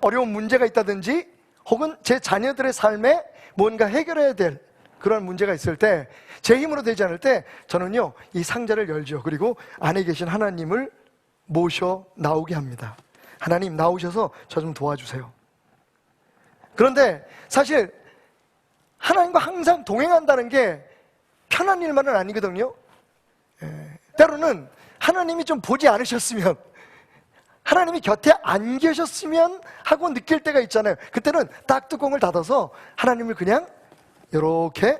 어려운 문제가 있다든지 혹은 제 자녀들의 삶에 뭔가 해결해야 될 그런 문제가 있을 때, 제 힘으로 되지 않을 때 저는요 이 상자를 열죠. 그리고 안에 계신 하나님을 모셔 나오게 합니다. 하나님 나오셔서 저 좀 도와주세요. 그런데 사실 하나님과 항상 동행한다는 게 편한 일만은 아니거든요. 때로는 하나님이 좀 보지 않으셨으면, 하나님이 곁에 안 계셨으면 하고 느낄 때가 있잖아요. 그때는 딱 뚜껑을 닫아서 하나님을 그냥 이렇게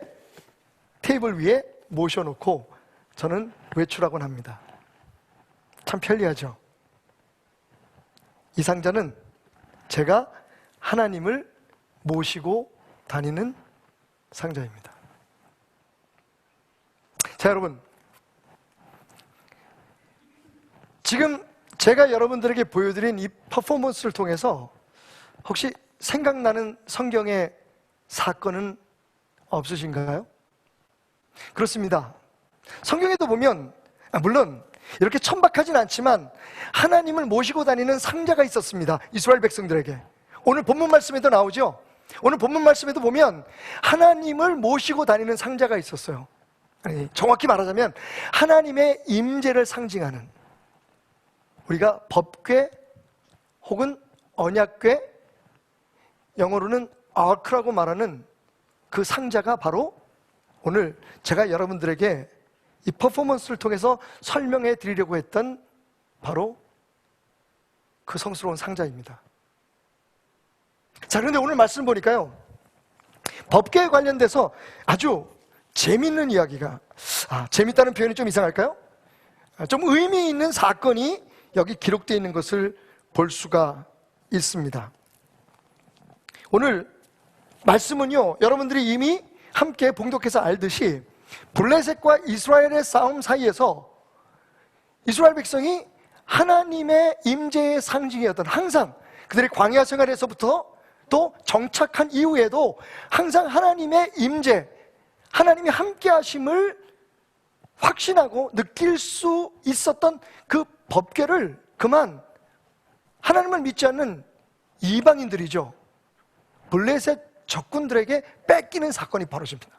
테이블 위에 모셔놓고 저는 외출하곤 합니다. 참 편리하죠. 이 상자는 제가 하나님을 모시고 다니는 상자입니다. 자, 여러분, 지금 제가 여러분들에게 보여드린 이 퍼포먼스를 통해서 혹시 생각나는 성경의 사건은 없으신가요? 그렇습니다. 성경에도 보면 물론 이렇게 천박하진 않지만 하나님을 모시고 다니는 상자가 있었습니다. 이스라엘 백성들에게. 오늘 본문 말씀에도 나오죠. 오늘 본문 말씀에도 보면 하나님을 모시고 다니는 상자가 있었어요. 아니, 정확히 말하자면 하나님의 임재를 상징하는, 우리가 법궤 혹은 언약궤, 영어로는 아크라고 말하는 그 상자가 바로 오늘 제가 여러분들에게 이 퍼포먼스를 통해서 설명해 드리려고 했던 바로 그 성스러운 상자입니다. 자, 그런데 오늘 말씀 보니까요, 법궤에 관련돼서 아주 재밌는 이야기가, 재밌다는 표현이 좀 이상할까요? 좀 의미 있는 사건이 여기 기록되어 있는 것을 볼 수가 있습니다. 오늘 말씀은요, 여러분들이 이미 함께 봉독해서 알듯이 블레셋과 이스라엘의 싸움 사이에서 이스라엘 백성이 하나님의 임재의 상징이었던, 항상 그들의 광야 생활에서부터 또 정착한 이후에도 항상 하나님의 임재, 하나님이 함께 하심을 확신하고 느낄 수 있었던 그 법궤를 그만 하나님을 믿지 않는 이방인들이죠, 블레셋 적군들에게 뺏기는 사건이 벌어집니다.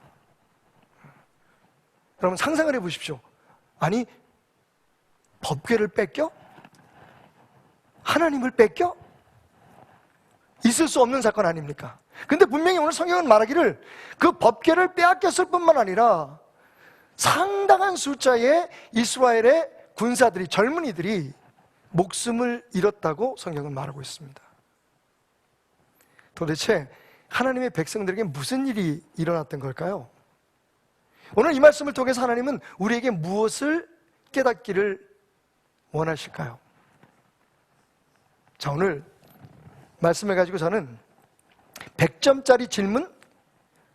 여러분 상상을 해보십시오. 아니, 법궤를 뺏겨? 하나님을 뺏겨? 있을 수 없는 사건 아닙니까? 근데 분명히 오늘 성경은 말하기를 그 법궤를 빼앗겼을 뿐만 아니라 상당한 숫자의 이스라엘의 군사들이, 젊은이들이 목숨을 잃었다고 성경은 말하고 있습니다. 도대체 하나님의 백성들에게 무슨 일이 일어났던 걸까요? 오늘 이 말씀을 통해서 하나님은 우리에게 무엇을 깨닫기를 원하실까요? 자, 오늘 말씀을 가지고 저는 100점짜리 질문,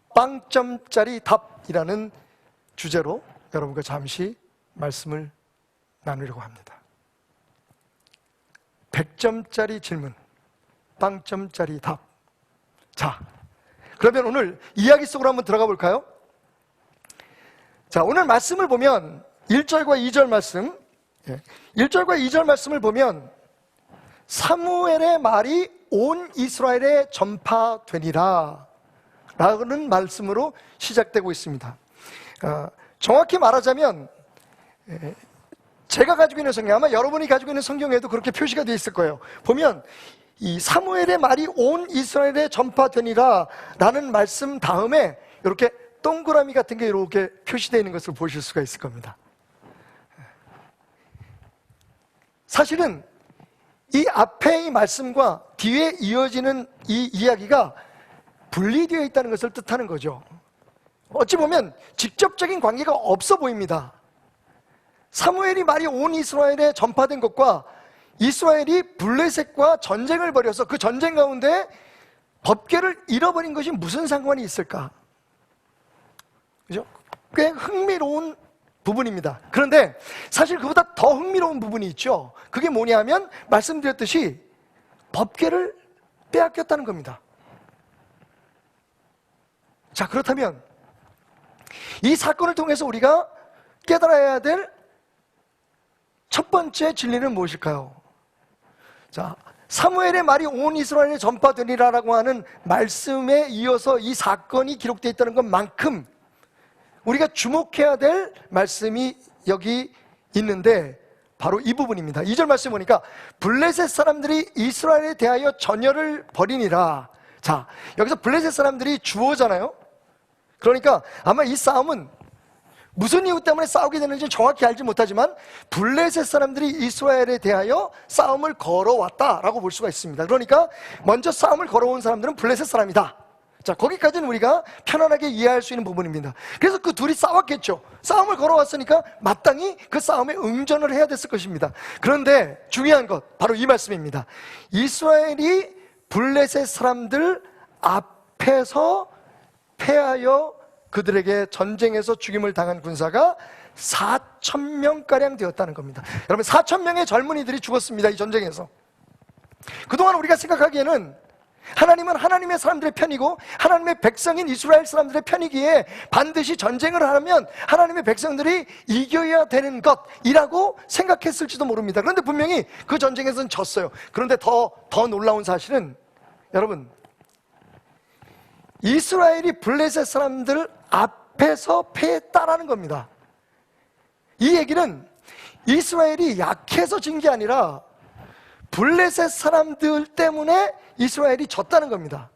0점짜리 답이라는 주제로 여러분과 잠시 말씀을 나누려고 합니다. 100점짜리 질문, 0점짜리 답. 자, 그러면 오늘 이야기 속으로 한번 들어가 볼까요? 자, 오늘 말씀을 보면 1절과 2절 말씀, 1절과 2절 말씀을 보면 사무엘의 말이 온 이스라엘에 전파되니라 라는 말씀으로 시작되고 있습니다. 정확히 말하자면 제가 가지고 있는 성경, 아마 여러분이 가지고 있는 성경에도 그렇게 표시가 되어 있을 거예요. 보면 이 사무엘의 말이 온 이스라엘에 전파되니라 라는 말씀 다음에 이렇게 동그라미 같은 게 이렇게 표시되어 있는 것을 보실 수가 있을 겁니다. 사실은 이 앞에 이 말씀과 뒤에 이어지는 이 이야기가 분리되어 있다는 것을 뜻하는 거죠. 어찌 보면 직접적인 관계가 없어 보입니다. 사무엘이 말이 온 이스라엘에 전파된 것과 이스라엘이 블레셋과 전쟁을 벌여서 그 전쟁 가운데 법궤를 잃어버린 것이 무슨 상관이 있을까? 그죠? 꽤 흥미로운 부분입니다. 그런데 사실 그보다 더 흥미로운 부분이 있죠. 그게 뭐냐면 말씀드렸듯이 법궤를 빼앗겼다는 겁니다. 자, 그렇다면 이 사건을 통해서 우리가 깨달아야 될 첫 번째 진리는 무엇일까요? 자, 사무엘의 말이 온 이스라엘에 전파되리라라고 하는 말씀에 이어서 이 사건이 기록되어 있다는 것만큼 우리가 주목해야 될 말씀이 여기 있는데 바로 이 부분입니다. 2절 말씀 보니까 블레셋 사람들이 이스라엘에 대하여 전열을 벌이니라. 자, 여기서 블레셋 사람들이 주어잖아요. 그러니까 아마 이 싸움은 무슨 이유 때문에 싸우게 되는지 정확히 알지 못하지만 블레셋 사람들이 이스라엘에 대하여 싸움을 걸어왔다라고 볼 수가 있습니다. 그러니까 먼저 싸움을 걸어온 사람들은 블레셋 사람이다. 자, 거기까지는 우리가 편안하게 이해할 수 있는 부분입니다. 그래서 그 둘이 싸웠겠죠. 싸움을 걸어왔으니까 마땅히 그 싸움에 응전을 해야 됐을 것입니다. 그런데 중요한 것 바로 이 말씀입니다. 이스라엘이 블레셋 사람들 앞에서 패하여 그들에게 전쟁에서 죽임을 당한 군사가 4,000명가량 되었다는 겁니다. 여러분, 4,000명의 젊은이들이 죽었습니다. 이 전쟁에서. 그동안 우리가 생각하기에는 하나님은 하나님의 사람들의 편이고 하나님의 백성인 이스라엘 사람들의 편이기에 반드시 전쟁을 하면 하나님의 백성들이 이겨야 되는 것이라고 생각했을지도 모릅니다. 그런데 분명히 그 전쟁에서는 졌어요. 그런데 더 놀라운 사실은 여러분, 이스라엘이 블레셋 사람들 앞에서 패했다라는 겁니다. 이 얘기는 이스라엘이 약해서 진 게 아니라 블레셋 사람들 때문에 이스라엘이 졌다는 겁니다.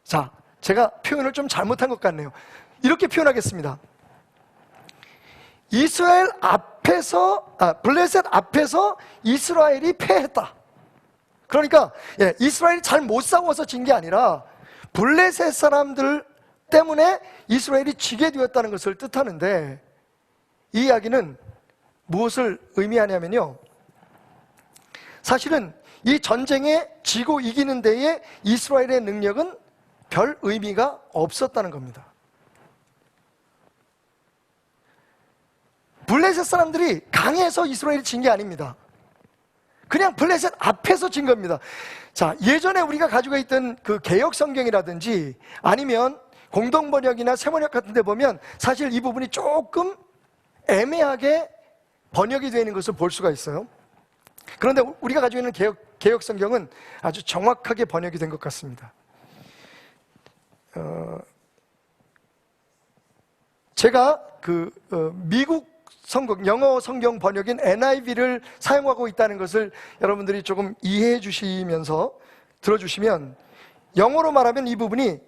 자, 제가 표현을 좀 잘못한 것 같네요. 이렇게 표현하겠습니다. 블레셋 앞에서 이스라엘이 패했다. 그러니까 이스라엘이 잘 못 싸워서 진 게 아니라 블레셋 사람들 때문에 이스라엘이 지게 되었다는 것을 뜻하는데, 이 이야기는 무엇을 의미하냐면요, 사실은 이 전쟁에 지고 이기는 데에 이스라엘의 능력은 별 의미가 없었다는 겁니다. 블레셋 사람들이 강해서 이스라엘이 진 게 아닙니다. 그냥 블레셋 앞에서 진 겁니다. 자, 예전에 우리가 가지고 있던 그 개역 성경이라든지 아니면 공동번역이나 새번역 같은 데 보면 사실 이 부분이 조금 애매하게 번역이 되어 있는 것을 볼 수가 있어요. 그런데 우리가 가지고 있는 개역 성경은 아주 정확하게 번역이 된 것 같습니다. 제가 미국 영어 성경 번역인 NIV를 사용하고 있다는 것을 여러분들이 조금 이해해 주시면서 들어주시면, 영어로 말하면 이 부분이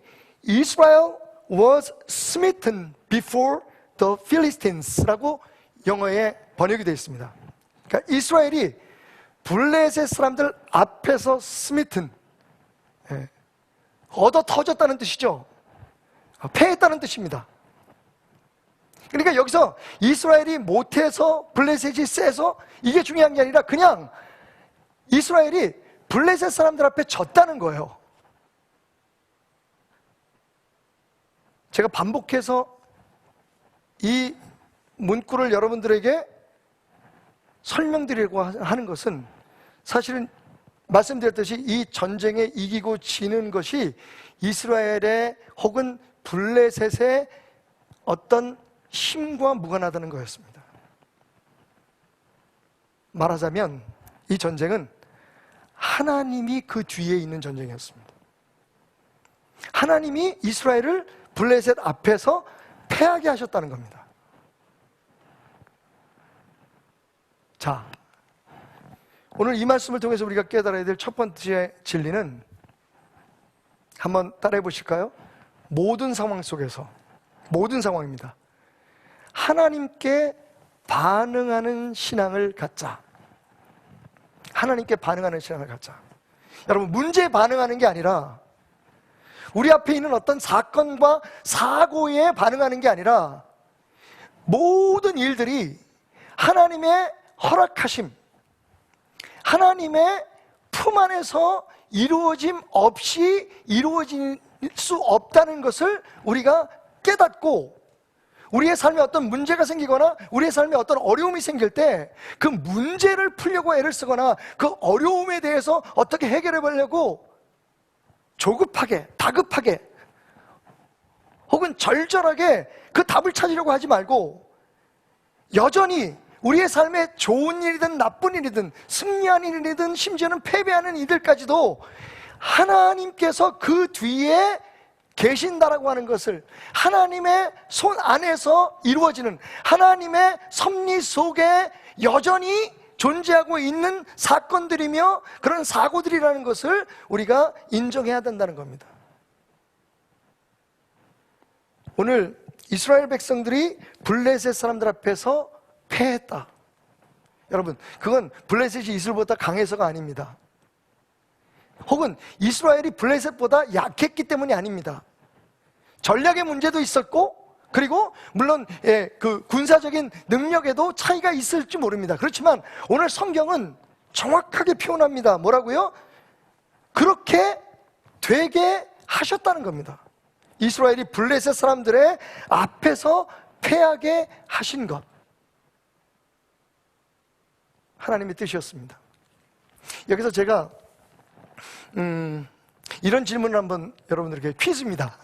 Israel was smitten before the Philistines 라고 영어에 번역이 되어 있습니다. 그러니까 이스라엘이 블레셋 사람들 앞에서 smitten, 얻어 터졌다는 뜻이죠. 패했다는 뜻입니다. 그러니까 여기서 이스라엘이 못해서 블레셋이 세서 이게 중요한 게 아니라 그냥 이스라엘이 블레셋 사람들 앞에 졌다는 거예요. 제가 반복해서 이 문구를 여러분들에게 설명드리려고 하는 것은, 사실은 말씀드렸듯이 이 전쟁에 이기고 지는 것이 이스라엘의 혹은 블레셋의 어떤 힘과 무관하다는 거였습니다. 말하자면 이 전쟁은 하나님이 그 뒤에 있는 전쟁이었습니다. 하나님이 이스라엘을 블레셋 앞에서 패하게 하셨다는 겁니다. 자, 오늘 이 말씀을 통해서 우리가 깨달아야 될 첫 번째 진리는, 한번 따라해 보실까요? 모든 상황 속에서, 모든 상황입니다, 하나님께 반응하는 신앙을 갖자. 하나님께 반응하는 신앙을 갖자. 여러분, 문제에 반응하는 게 아니라, 우리 앞에 있는 어떤 사건과 사고에 반응하는 게 아니라, 모든 일들이 하나님의 허락하심, 하나님의 품 안에서 이루어짐 없이 이루어질 수 없다는 것을 우리가 깨닫고, 우리의 삶에 어떤 문제가 생기거나 우리의 삶에 어떤 어려움이 생길 때 그 문제를 풀려고 애를 쓰거나 그 어려움에 대해서 어떻게 해결해 보려고 조급하게, 다급하게 혹은 절절하게 그 답을 찾으려고 하지 말고, 여전히 우리의 삶에 좋은 일이든 나쁜 일이든 승리하는 일이든 심지어는 패배하는 이들까지도 하나님께서 그 뒤에 계신다라고 하는 것을, 하나님의 손 안에서 이루어지는 하나님의 섭리 속에 여전히 존재하고 있는 사건들이며 그런 사고들이라는 것을 우리가 인정해야 된다는 겁니다. 오늘 이스라엘 백성들이 블레셋 사람들 앞에서 패했다. 여러분, 그건 블레셋이 이스라엘보다 강해서가 아닙니다. 혹은 이스라엘이 블레셋보다 약했기 때문이 아닙니다. 전략의 문제도 있었고, 그리고 물론 그 군사적인 능력에도 차이가 있을지 모릅니다. 그렇지만 오늘 성경은 정확하게 표현합니다. 뭐라고요? 그렇게 되게 하셨다는 겁니다. 이스라엘이 블레셋 사람들의 앞에서 패하게 하신 것, 하나님의 뜻이었습니다. 여기서 제가 이런 질문을 한번 여러분들에게, 퀴즈입니다.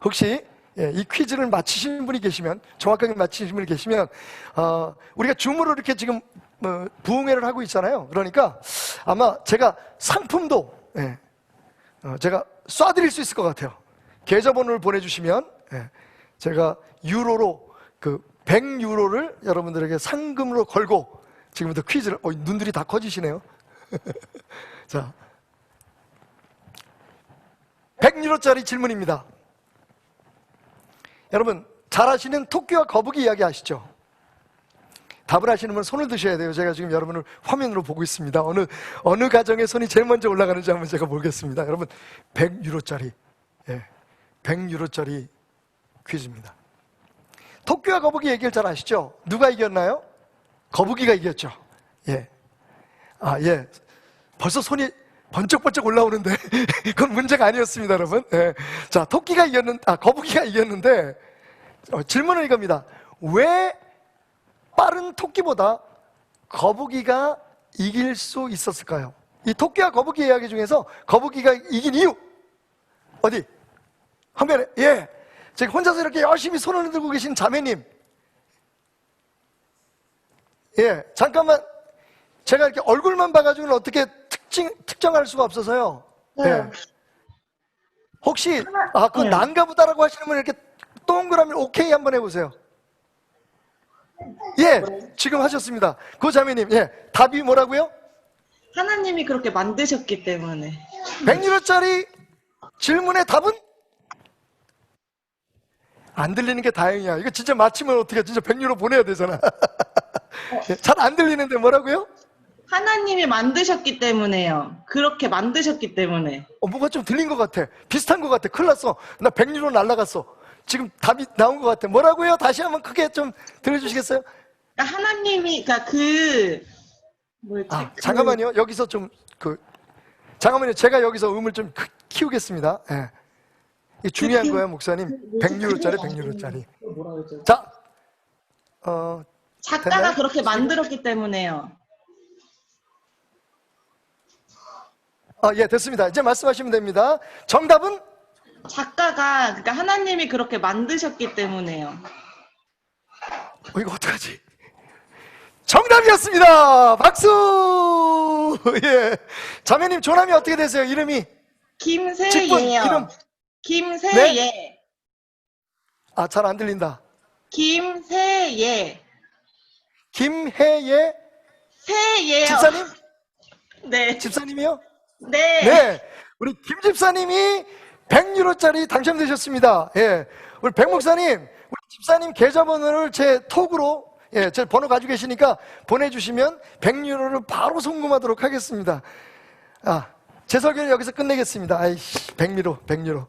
혹시 이 퀴즈를 맞히신 분이 계시면, 정확하게 맞히신 분이 계시면, 우리가 줌으로 이렇게 지금 부흥회를 하고 있잖아요. 그러니까 아마 제가 상품도 제가 쏴드릴 수 있을 것 같아요. 계좌번호를 보내주시면 제가 유로로 그 100유로를 여러분들에게 상금으로 걸고, 지금부터 퀴즈를, 눈들이 다 커지시네요. 자, 100유로짜리 질문입니다. 여러분, 잘 아시는 토끼와 거북이 이야기 아시죠? 답을 아시는 분은 손을 드셔야 돼요. 제가 지금 여러분을 화면으로 보고 있습니다. 어느 가정의 손이 제일 먼저 올라가는지 한번 제가 보겠습니다. 여러분, 100유로짜리 100유로짜리 퀴즈입니다. 토끼와 거북이 얘기를 잘 아시죠? 누가 이겼나요? 거북이가 이겼죠. 벌써 손이 번쩍번쩍 올라오는데 그건 문제가 아니었습니다, 여러분. 자, 거북이가 이겼는데, 질문은 이겁니다. 왜 빠른 토끼보다 거북이가 이길 수 있었을까요? 이 토끼와 거북이 이야기 중에서 거북이가 이긴 이유, 어디? 화면에, 지금 혼자서 이렇게 열심히 손을 들고 계신 자매님, 잠깐만, 제가 이렇게 얼굴만 봐가지고는 어떻게 특정할 수가 없어서요. 혹시 그 난가 보다라고 하시는 분 이렇게 동그라미 오케이 한번 해보세요. 지금 하셨습니다. 그 자매님, 답이 뭐라고요? 하나님이 그렇게 만드셨기 때문에. 100유로짜리 질문의 답은? 안 들리는 게 다행이야. 이거 진짜 맞히면 어떡해. 진짜 100유로 보내야 되잖아. 잘 안 들리는데 뭐라고요? 하나님이 만드셨기 때문에요. 그렇게 만드셨기 때문에. 뭔가 좀 들린 것 같아. 비슷한 것 같아. 큰일 났어. 나 100유로 날라갔어. 지금 답이 나온 것 같아. 뭐라고요? 다시 한번 크게 좀 들려주시겠어요? 그러니까 하나님이, 잠깐만요. 여기서 좀 잠깐만요. 제가 여기서 음을 좀 키우겠습니다. 이게 중요한 거예요, 목사님. 100유로짜리, 100유로짜리. 자, 작가가 됐나요? 그렇게 만들었기 때문에요. 됐습니다. 이제 말씀하시면 됩니다. 정답은? 그러니까 하나님이 그렇게 만드셨기 때문에요. 이거 어떡하지? 정답이었습니다. 박수! 자매님 조남이 어떻게 되세요? 이름이? 김세예요. 이름? 김세예. 잘 안 들린다. 김세예. 김혜예? 세예요. 집사님? 네. 집사님이요? 네. 우리 김 집사님이 100유로짜리 당첨되셨습니다. 우리 백 목사님, 우리 집사님 계좌번호를 제 톡으로, 제 번호 가지고 계시니까 보내주시면 100유로를 바로 송금하도록 하겠습니다. 제 설교는 여기서 끝내겠습니다. 100유로.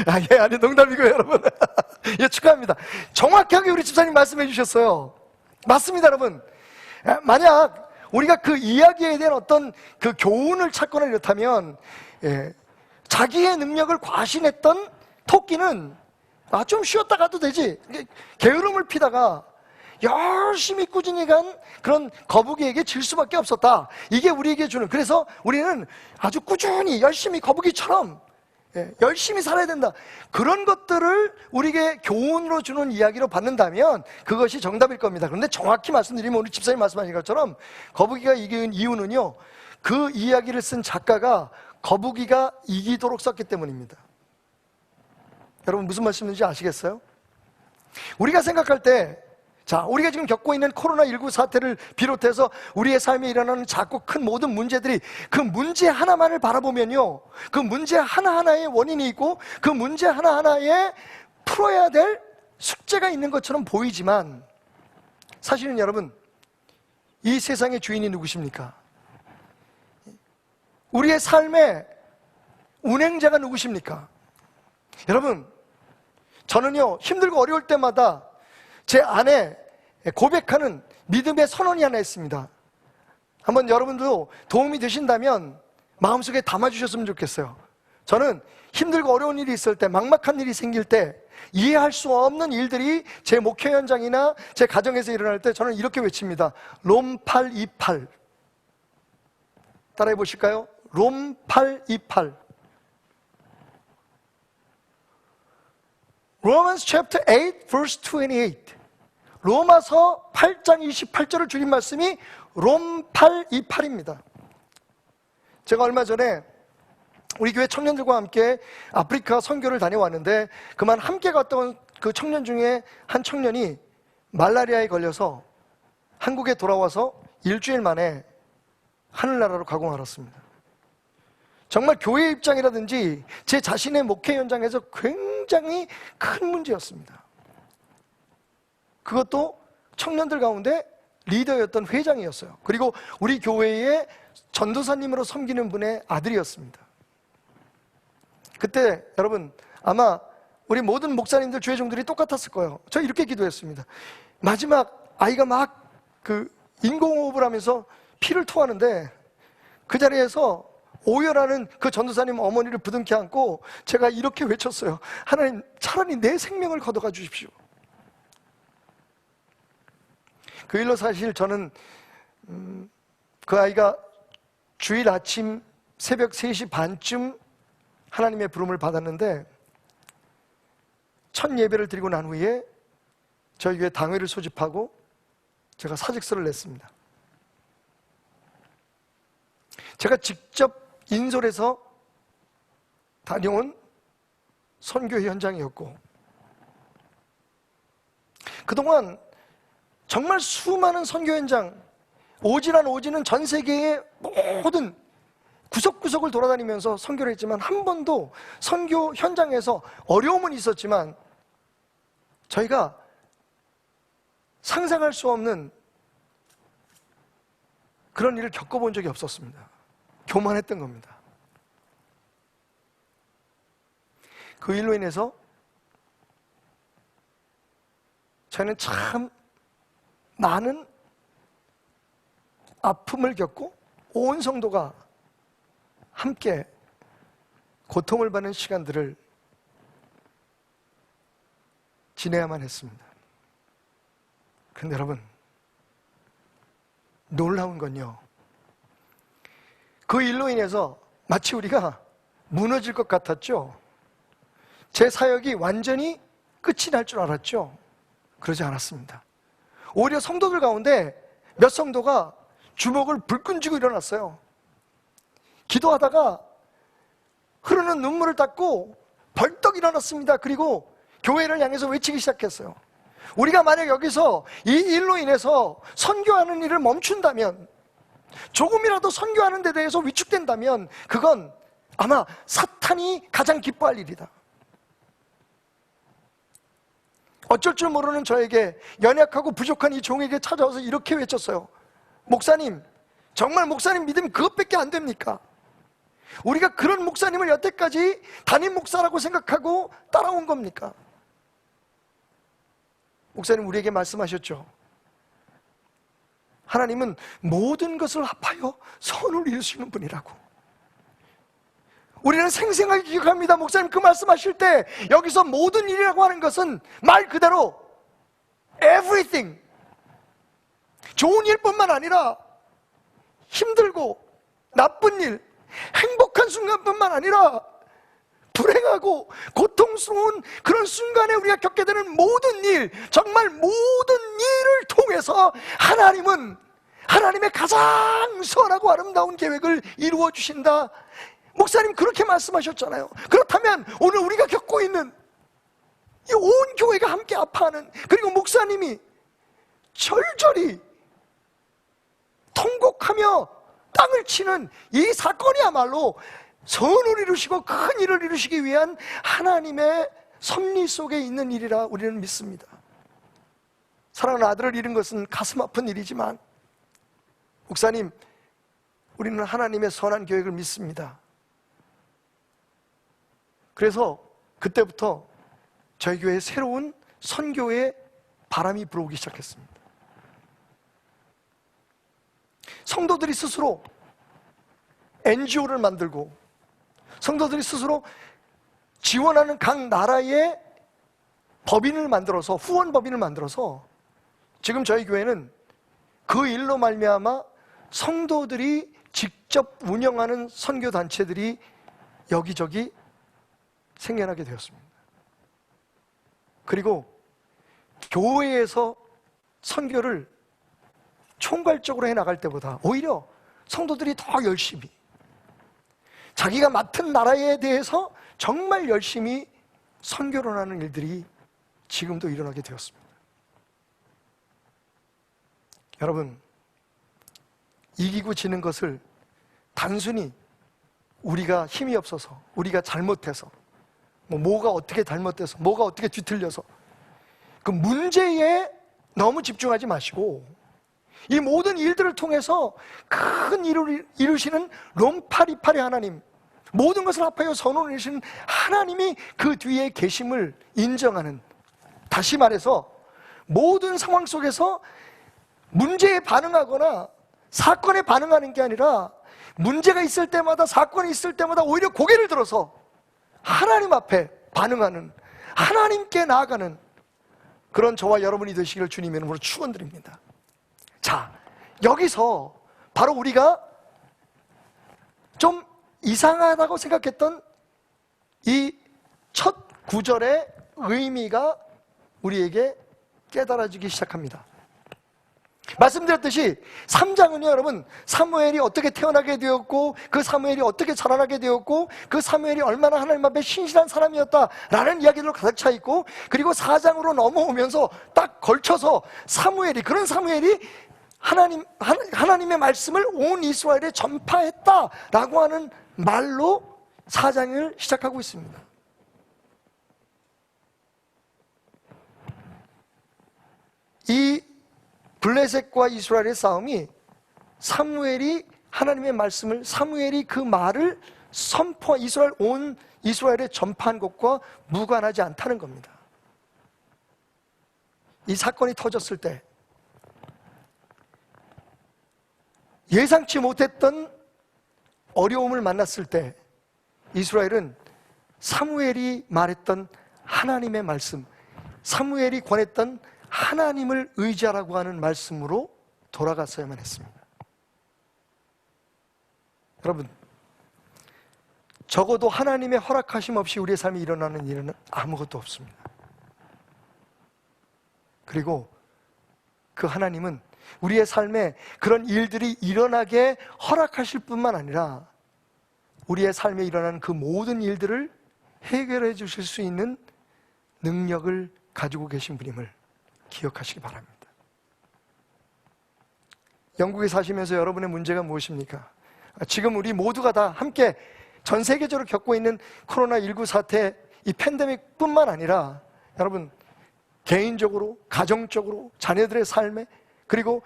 아니, 농담이고요, 여러분. 축하합니다. 정확하게 우리 집사님 말씀해 주셨어요. 맞습니다, 여러분. 만약 우리가 그 이야기에 대한 어떤 그 교훈을 찾거나 이렇다면, 자기의 능력을 과신했던 토끼는 좀 쉬었다 가도 되지, 게으름을 피다가 열심히 꾸준히 간 그런 거북이에게 질 수밖에 없었다. 이게 우리에게 주는, 그래서 우리는 아주 꾸준히 열심히 거북이처럼 열심히 살아야 된다. 그런 것들을 우리에게 교훈으로 주는 이야기로 받는다면 그것이 정답일 겁니다. 그런데 정확히 말씀드리면 오늘 집사님 말씀하신 것처럼 거북이가 이긴 이유는요, 그 이야기를 쓴 작가가 거북이가 이기도록 썼기 때문입니다. 여러분 무슨 말씀인지 아시겠어요? 우리가 생각할 때, 자, 우리가 지금 겪고 있는 코로나19 사태를 비롯해서 우리의 삶에 일어나는 작고 큰 모든 문제들이 그 문제 하나만을 바라보면요, 그 문제 하나하나의 원인이 있고 그 문제 하나하나에 풀어야 될 숙제가 있는 것처럼 보이지만 사실은 여러분, 이 세상의 주인이 누구십니까? 우리의 삶의 운행자가 누구십니까? 여러분, 저는요, 힘들고 어려울 때마다 제 안에 고백하는 믿음의 선언이 하나 있습니다. 한번 여러분도 도움이 되신다면 마음속에 담아주셨으면 좋겠어요. 저는 힘들고 어려운 일이 있을 때, 막막한 일이 생길 때, 이해할 수 없는 일들이 제 목회 현장이나 제 가정에서 일어날 때 저는 이렇게 외칩니다. 롬 828. 따라해 보실까요? 롬 828. Romans chapter 8 verse 28. 로마서 8장 28절을 주신 말씀이 롬 828입니다. 제가 얼마 전에 우리 교회 청년들과 함께 아프리카 선교를 다녀왔는데 그만 함께 갔던 그 청년 중에 한 청년이 말라리아에 걸려서 한국에 돌아와서 일주일 만에 하늘나라로 가고 말았습니다. 정말 교회 입장이라든지 제 자신의 목회 현장에서 굉장히 큰 문제였습니다. 그것도 청년들 가운데 리더였던 회장이었어요. 그리고 우리 교회의 전도사님으로 섬기는 분의 아들이었습니다. 그때 여러분 아마 우리 모든 목사님들 주회종들이 똑같았을 거예요. 저 이렇게 기도했습니다. 마지막 아이가 막 그 인공호흡을 하면서 피를 토하는데 그 자리에서 오열하는 그 전도사님 어머니를 부둥켜 안고 제가 이렇게 외쳤어요. 하나님, 차라리 내 생명을 걷어가 주십시오. 그 일로 사실 저는 그 아이가 주일 아침 새벽 3시 반쯤 하나님의 부름을 받았는데 첫 예배를 드리고 난 후에 저희 교회 당회를 소집하고 제가 사직서를 냈습니다. 제가 직접 인솔해서 다녀온 선교 현장이었고 그동안 정말 수많은 선교 현장, 오지는 전 세계의 모든 구석구석을 돌아다니면서 선교를 했지만 한 번도 선교 현장에서 어려움은 있었지만 저희가 상상할 수 없는 그런 일을 겪어본 적이 없었습니다. 교만했던 겁니다. 그 일로 인해서 저희는 참 많은 아픔을 겪고 온 성도가 함께 고통을 받는 시간들을 지내야만 했습니다. 그런데 여러분, 놀라운 건요, 그 일로 인해서 마치 우리가 무너질 것 같았죠. 제 사역이 완전히 끝이 날 줄 알았죠. 그러지 않았습니다. 오히려 성도들 가운데 몇 성도가 주먹을 불끈 쥐고 일어났어요. 기도하다가 흐르는 눈물을 닦고 벌떡 일어났습니다. 그리고 교회를 향해서 외치기 시작했어요. 우리가 만약 여기서 이 일로 인해서 선교하는 일을 멈춘다면, 조금이라도 선교하는 데 대해서 위축된다면 그건 아마 사탄이 가장 기뻐할 일이다. 어쩔 줄 모르는 저에게, 연약하고 부족한 이 종에게 찾아와서 이렇게 외쳤어요. 목사님, 정말 목사님 믿음 그것밖에 안 됩니까? 우리가 그런 목사님을 여태까지 담임 목사라고 생각하고 따라온 겁니까? 목사님 우리에게 말씀하셨죠. 하나님은 모든 것을 합하여 선을 이루시는 분이라고. 우리는 생생하게 기억합니다. 목사님 그 말씀하실 때 여기서 모든 일이라고 하는 것은 말 그대로 everything, 좋은 일뿐만 아니라 힘들고 나쁜 일, 행복한 순간뿐만 아니라 불행하고 고통스러운 그런 순간에 우리가 겪게 되는 모든 일, 정말 모든 일을 통해서 하나님은 하나님의 가장 선하고 아름다운 계획을 이루어 주신다. 목사님 그렇게 말씀하셨잖아요. 그렇다면 오늘 우리가 겪고 있는 이 온 교회가 함께 아파하는, 그리고 목사님이 절절히 통곡하며 땅을 치는 이 사건이야말로 선을 이루시고 큰 일을 이루시기 위한 하나님의 섭리 속에 있는 일이라 우리는 믿습니다. 사랑하는 아들을 잃은 것은 가슴 아픈 일이지만, 목사님, 우리는 하나님의 선한 계획을 믿습니다. 그래서 그때부터 저희 교회에 새로운 선교의 바람이 불어오기 시작했습니다. 성도들이 스스로 NGO를 만들고, 성도들이 스스로 지원하는 각 나라의 법인을 만들어서, 후원 법인을 만들어서 지금 저희 교회는 그 일로 말미암아 성도들이 직접 운영하는 선교단체들이 여기저기 생겨나게 되었습니다. 그리고 교회에서 선교를 총괄적으로 해나갈 때보다 오히려 성도들이 더 열심히 자기가 맡은 나라에 대해서 정말 열심히 선교를 하는 일들이 지금도 일어나게 되었습니다. 여러분, 이기고 지는 것을 단순히 우리가 힘이 없어서, 우리가 잘못해서, 뭐가 어떻게 잘못돼서, 뭐가 어떻게 뒤틀려서, 그 문제에 너무 집중하지 마시고 이 모든 일들을 통해서 큰 일을 이루시는 롬파리파리 하나님, 모든 것을 합하여 선언을 이루시는 하나님이 그 뒤에 계심을 인정하는, 다시 말해서 모든 상황 속에서 문제에 반응하거나 사건에 반응하는 게 아니라 문제가 있을 때마다, 사건이 있을 때마다 오히려 고개를 들어서 하나님 앞에 반응하는, 하나님께 나아가는 그런 저와 여러분이 되시기를 주님의 이름으로 축원드립니다. 자, 여기서 바로 우리가 좀 이상하다고 생각했던 이 첫 구절의 의미가 우리에게 깨달아지기 시작합니다. 말씀드렸듯이 3장은요 여러분, 사무엘이 어떻게 태어나게 되었고, 그 사무엘이 어떻게 자라나게 되었고, 그 사무엘이 얼마나 하나님 앞에 신실한 사람이었다라는 이야기들로 가득 차 있고, 그리고 4장으로 넘어오면서 딱 걸쳐서 그런 사무엘이 하나님의 말씀을 온 이스라엘에 전파했다라고 하는 말로 4장을 시작하고 있습니다. 이 블레셋과 이스라엘의 싸움이 사무엘이 그 말을 온 이스라엘에 전파한 것과 무관하지 않다는 겁니다. 이 사건이 터졌을 때 예상치 못했던 어려움을 만났을 때 이스라엘은 사무엘이 말했던 하나님의 말씀, 사무엘이 권했던 하나님을 의지하라고 하는 말씀으로 돌아갔어야만 했습니다. 여러분, 적어도 하나님의 허락하심 없이 우리의 삶이 일어나는 일은 아무것도 없습니다. 그리고 그 하나님은 우리의 삶에 그런 일들이 일어나게 허락하실 뿐만 아니라 우리의 삶에 일어나는 그 모든 일들을 해결해 주실 수 있는 능력을 가지고 계신 분임을 기억하시기 바랍니다. 영국에 사시면서 여러분의 문제가 무엇입니까? 지금 우리 모두가 다 함께 전 세계적으로 겪고 있는 코로나19 사태, 이 팬데믹 뿐만 아니라 여러분 개인적으로, 가정적으로, 자녀들의 삶에, 그리고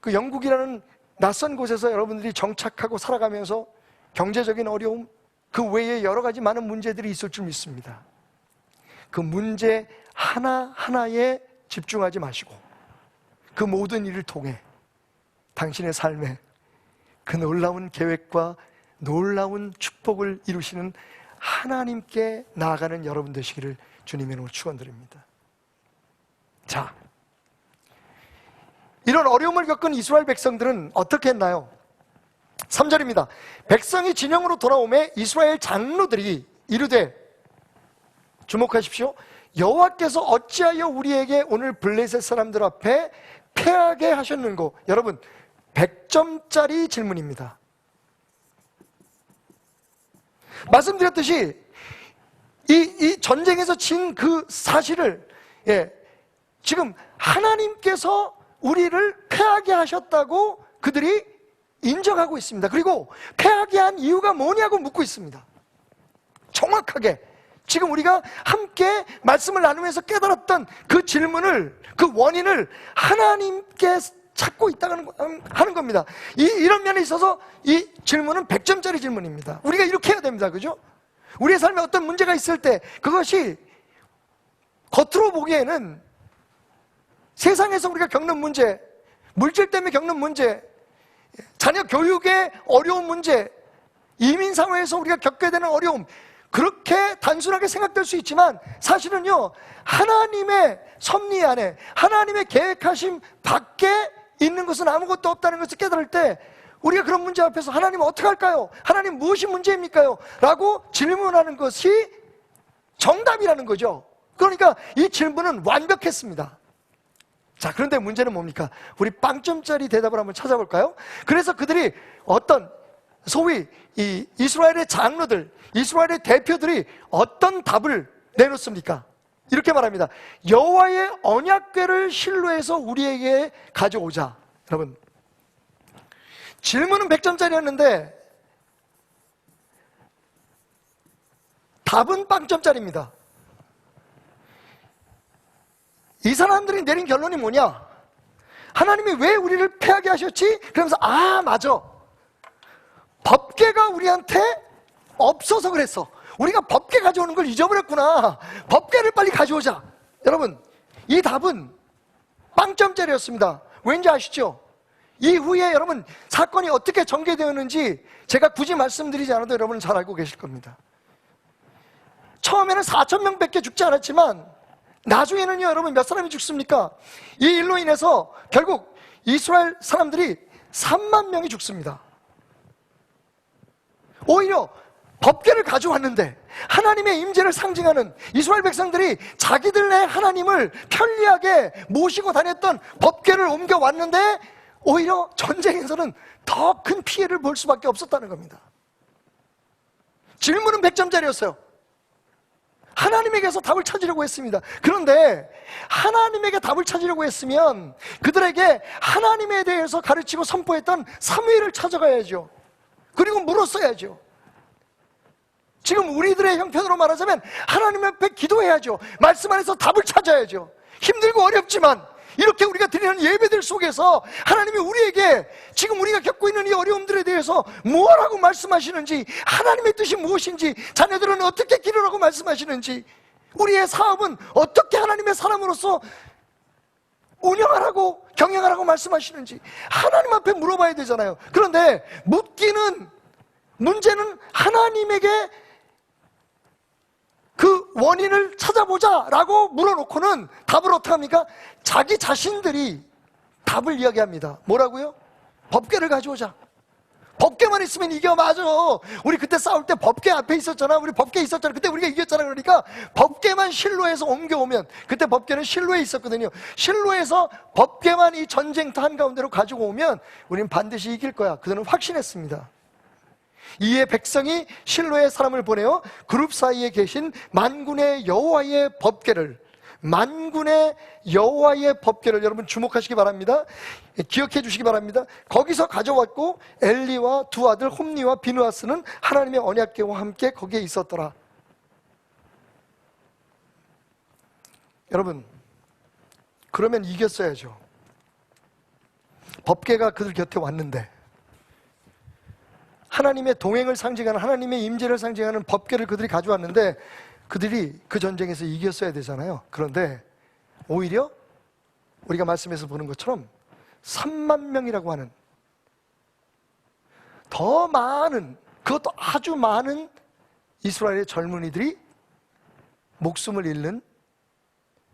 그 영국이라는 낯선 곳에서 여러분들이 정착하고 살아가면서 경제적인 어려움, 그 외에 여러 가지 많은 문제들이 있을 줄 믿습니다. 그 문제 하나하나에 집중하지 마시고 그 모든 일을 통해 당신의 삶에 그 놀라운 계획과 놀라운 축복을 이루시는 하나님께 나아가는 여러분 되시기를 주님의 이름으로 축원드립니다. 자, 이런 어려움을 겪은 이스라엘 백성들은 어떻게 했나요? 3절입니다. 백성이 진영으로 돌아오매 이스라엘 장로들이 이르되, 주목하십시오. 여호와께서 어찌하여 우리에게 오늘 블레셋 사람들 앞에 패하게 하셨는고. 여러분, 100점짜리 질문입니다. 말씀드렸듯이 이 전쟁에서 진 그 사실을, 지금 하나님께서 우리를 패하게 하셨다고 그들이 인정하고 있습니다. 그리고 패하게 한 이유가 뭐냐고 묻고 있습니다. 정확하게 지금 우리가 함께 말씀을 나누면서 깨달았던 그 질문을, 그 원인을 하나님께 찾고 있다는 하는 겁니다. 이런 면에 있어서 이 질문은 100점짜리 질문입니다. 우리가 이렇게 해야 됩니다. 그죠? 우리의 삶에 어떤 문제가 있을 때 그것이 겉으로 보기에는 세상에서 우리가 겪는 문제, 물질 때문에 겪는 문제, 자녀 교육의 어려운 문제, 이민 사회에서 우리가 겪게 되는 어려움, 그렇게 단순하게 생각될 수 있지만 사실은요, 하나님의 섭리 안에, 하나님의 계획하심 밖에 있는 것은 아무것도 없다는 것을 깨달을 때 우리가 그런 문제 앞에서 하나님 어떻게 할까요? 하나님 무엇이 문제입니까요? 라고 질문하는 것이 정답이라는 거죠. 그러니까 이 질문은 완벽했습니다. 자, 그런데 문제는 뭡니까? 우리 빵점짜리 대답을 한번 찾아볼까요? 그래서 그들이 어떤 소위 이 이스라엘의 장로들, 이스라엘의 대표들이 어떤 답을 내놓습니까? 이렇게 말합니다. 여호와의 언약궤를 실로에서 우리에게 가져오자. 여러분, 질문은 100점짜리였는데 답은 빵점짜리입니다. 이 사람들이 내린 결론이 뭐냐? 하나님이 왜 우리를 패하게 하셨지? 그러면서 맞아, 법궤가 우리한테 없어서 그랬어. 우리가 법궤 가져오는 걸 잊어버렸구나. 법궤를 빨리 가져오자. 여러분, 이 답은 빵점짜리였습니다. 왠지 아시죠? 이후에 여러분 사건이 어떻게 전개되었는지 제가 굳이 말씀드리지 않아도 여러분은 잘 알고 계실 겁니다. 처음에는 4,000명밖에 죽지 않았지만 나중에는요, 여러분 몇 사람이 죽습니까? 이 일로 인해서 결국 이스라엘 사람들이 3만 명이 죽습니다. 오히려 법궤를 가져왔는데 하나님의 임재를 상징하는 이스라엘 백성들이 자기들의 하나님을 편리하게 모시고 다녔던 법궤를 옮겨왔는데 오히려 전쟁에서는 더 큰 피해를 볼 수밖에 없었다는 겁니다. 질문은 100점짜리였어요. 하나님에게서 답을 찾으려고 했습니다. 그런데 하나님에게 답을 찾으려고 했으면 그들에게 하나님에 대해서 가르치고 선포했던 사무엘을 찾아가야죠. 그리고 물었어야죠. 지금 우리들의 형편으로 말하자면 하나님 앞에 기도해야죠. 말씀 안에서 답을 찾아야죠. 힘들고 어렵지만 이렇게 우리가 드리는 예배들 속에서 하나님이 우리에게 지금 우리가 겪고 있는 이 어려움들에 대해서 무엇라고 말씀하시는지, 하나님의 뜻이 무엇인지, 자녀들은 어떻게 기르라고 말씀하시는지, 우리의 사업은 어떻게 하나님의 사람으로서 운영하라고, 경영하라고 말씀하시는지 하나님 앞에 물어봐야 되잖아요. 그런데 문제는 하나님에게 그 원인을 찾아보자 라고 물어놓고는 답을 어떻게 합니까? 자기 자신들이 답을 이야기합니다. 뭐라고요? 법궤를 가져오자. 법궤만 있으면 이겨. 맞아, 우리 그때 싸울 때 법궤 앞에 있었잖아. 우리 법궤 있었잖아. 그때 우리가 이겼잖아. 그러니까 법궤만 실로에서 옮겨오면, 그때 법궤는 실로에 있었거든요. 실로에서 법궤만 이 전쟁터 한가운데로 가지고 오면 우리는 반드시 이길 거야. 그들은 확신했습니다. 이에 백성이 실로의 사람을 보내어 그룹 사이에 계신 만군의 여호와의 법궤를, 만군의 여호와의 법궤를, 여러분 주목하시기 바랍니다. 기억해 주시기 바랍니다. 거기서 가져왔고 엘리와 두 아들 홈니와 비누아스는 하나님의 언약궤와 함께 거기에 있었더라. 여러분, 그러면 이겼어야죠. 법궤가 그들 곁에 왔는데, 하나님의 동행을 상징하는, 하나님의 임재를 상징하는 법궤를 그들이 가져왔는데 그들이 그 전쟁에서 이겼어야 되잖아요. 그런데 오히려 우리가 말씀에서 보는 것처럼 3만 명이라고 하는 더 많은, 그것도 아주 많은 이스라엘의 젊은이들이 목숨을 잃는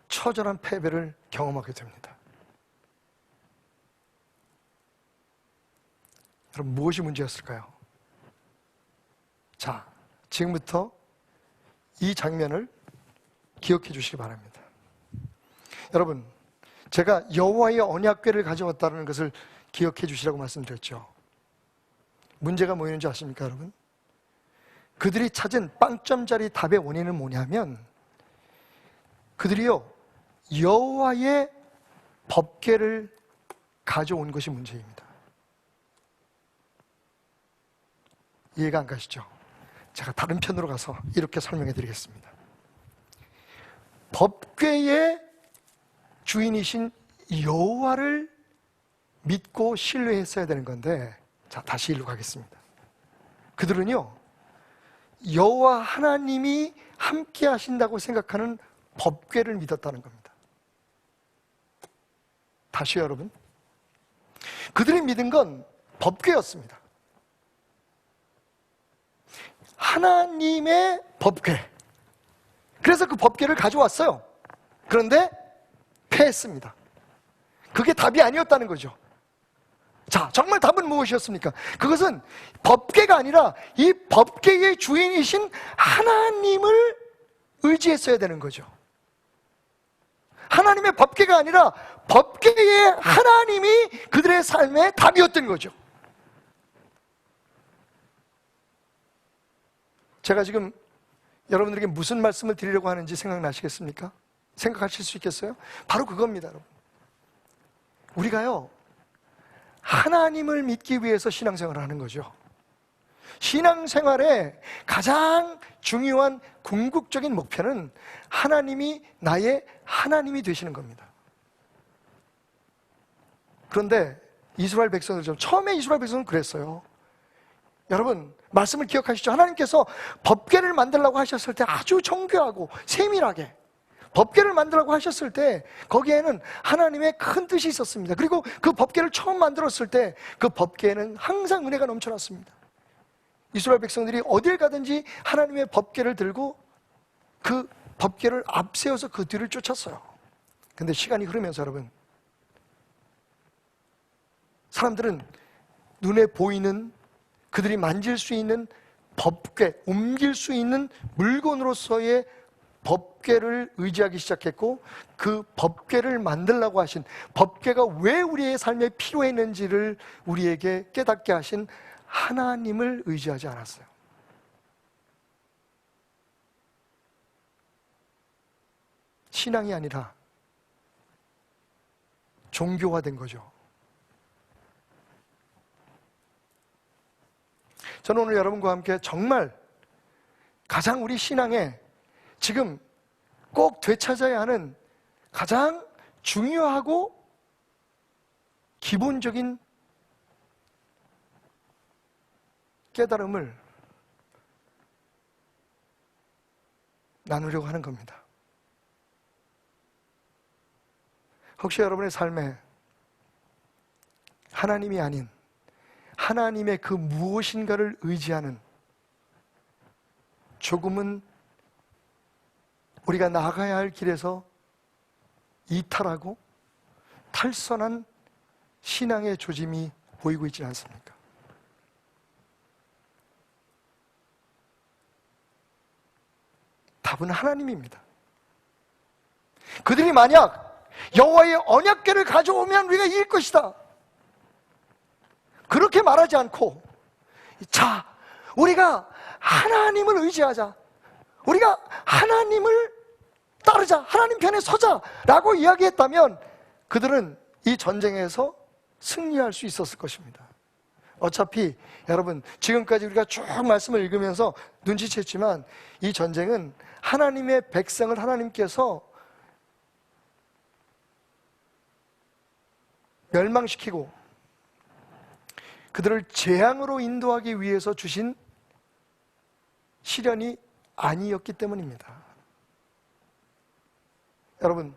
처절한 패배를 경험하게 됩니다. 여러분, 무엇이 문제였을까요? 자, 지금부터 이 장면을 기억해 주시기 바랍니다. 여러분, 제가 여호와의 언약궤를 가져왔다는 것을 기억해 주시라고 말씀드렸죠. 문제가 뭐였는지 아십니까, 여러분? 그들이 찾은 빵점짜리 답의 원인은 뭐냐면, 그들이요, 여호와의 법궤를 가져온 것이 문제입니다. 이해가 안 가시죠? 제가 다른 편으로 가서 이렇게 설명해 드리겠습니다. 법궤의 주인이신 여호와를 믿고 신뢰했어야 되는 건데, 자, 다시 일로 가겠습니다. 그들은요, 여호와 하나님이 함께 하신다고 생각하는 법궤를 믿었다는 겁니다. 다시요, 여러분. 그들이 믿은 건 법궤였습니다. 하나님의 법궤. 그래서 그 법궤를 가져왔어요. 그런데 패했습니다. 그게 답이 아니었다는 거죠. 자, 정말 답은 무엇이었습니까? 그것은 법궤가 아니라 이 법궤의 주인이신 하나님을 의지했어야 되는 거죠. 하나님의 법궤가 아니라 법궤의 하나님이 그들의 삶의 답이었던 거죠. 제가 지금 여러분들에게 무슨 말씀을 드리려고 하는지 생각나시겠습니까? 생각하실 수 있겠어요? 바로 그겁니다, 여러분. 우리가요, 하나님을 믿기 위해서 신앙생활을 하는 거죠. 신앙생활의 가장 중요한 궁극적인 목표는 하나님이 나의 하나님이 되시는 겁니다. 그런데 이스라엘 백성들, 처음에 이스라엘 백성은 그랬어요. 여러분, 말씀을 기억하시죠? 하나님께서 법궤를 만들라고 하셨을 때 아주 정교하고 세밀하게 법궤를 만들라고 하셨을 때 거기에는 하나님의 큰 뜻이 있었습니다. 그리고 그 법궤를 처음 만들었을 때 그 법궤에는 항상 은혜가 넘쳐났습니다. 이스라엘 백성들이 어딜 가든지 하나님의 법궤를 들고 그 법궤를 앞세워서 그 뒤를 쫓았어요. 근데 시간이 흐르면서 여러분, 사람들은 눈에 보이는, 그들이 만질 수 있는 법궤, 옮길 수 있는 물건으로서의 법궤를 의지하기 시작했고, 그 법궤를 만들라고 하신, 법궤가 왜 우리의 삶에 필요했는지를 우리에게 깨닫게 하신 하나님을 의지하지 않았어요. 신앙이 아니라 종교화된 거죠. 저는 오늘 여러분과 함께 정말 가장 우리 신앙에 지금 꼭 되찾아야 하는 가장 중요하고 기본적인 깨달음을 나누려고 하는 겁니다. 혹시 여러분의 삶에 하나님이 아닌 하나님의 그 무엇인가를 의지하는 조금은 우리가 나아가야 할 길에서 이탈하고 탈선한 신앙의 조짐이 보이고 있지 않습니까? 답은 하나님입니다. 그들이 만약 여호와의 언약궤를 가져오면 우리가 이길 것이다, 그렇게 말하지 않고, 자, 우리가 하나님을 의지하자, 우리가 하나님을 따르자, 하나님 편에 서자라고 이야기했다면 그들은 이 전쟁에서 승리할 수 있었을 것입니다. 어차피 여러분, 지금까지 우리가 쭉 말씀을 읽으면서 눈치챘지만 이 전쟁은 하나님의 백성을 하나님께서 멸망시키고 그들을 재앙으로 인도하기 위해서 주신 시련이 아니었기 때문입니다. 여러분,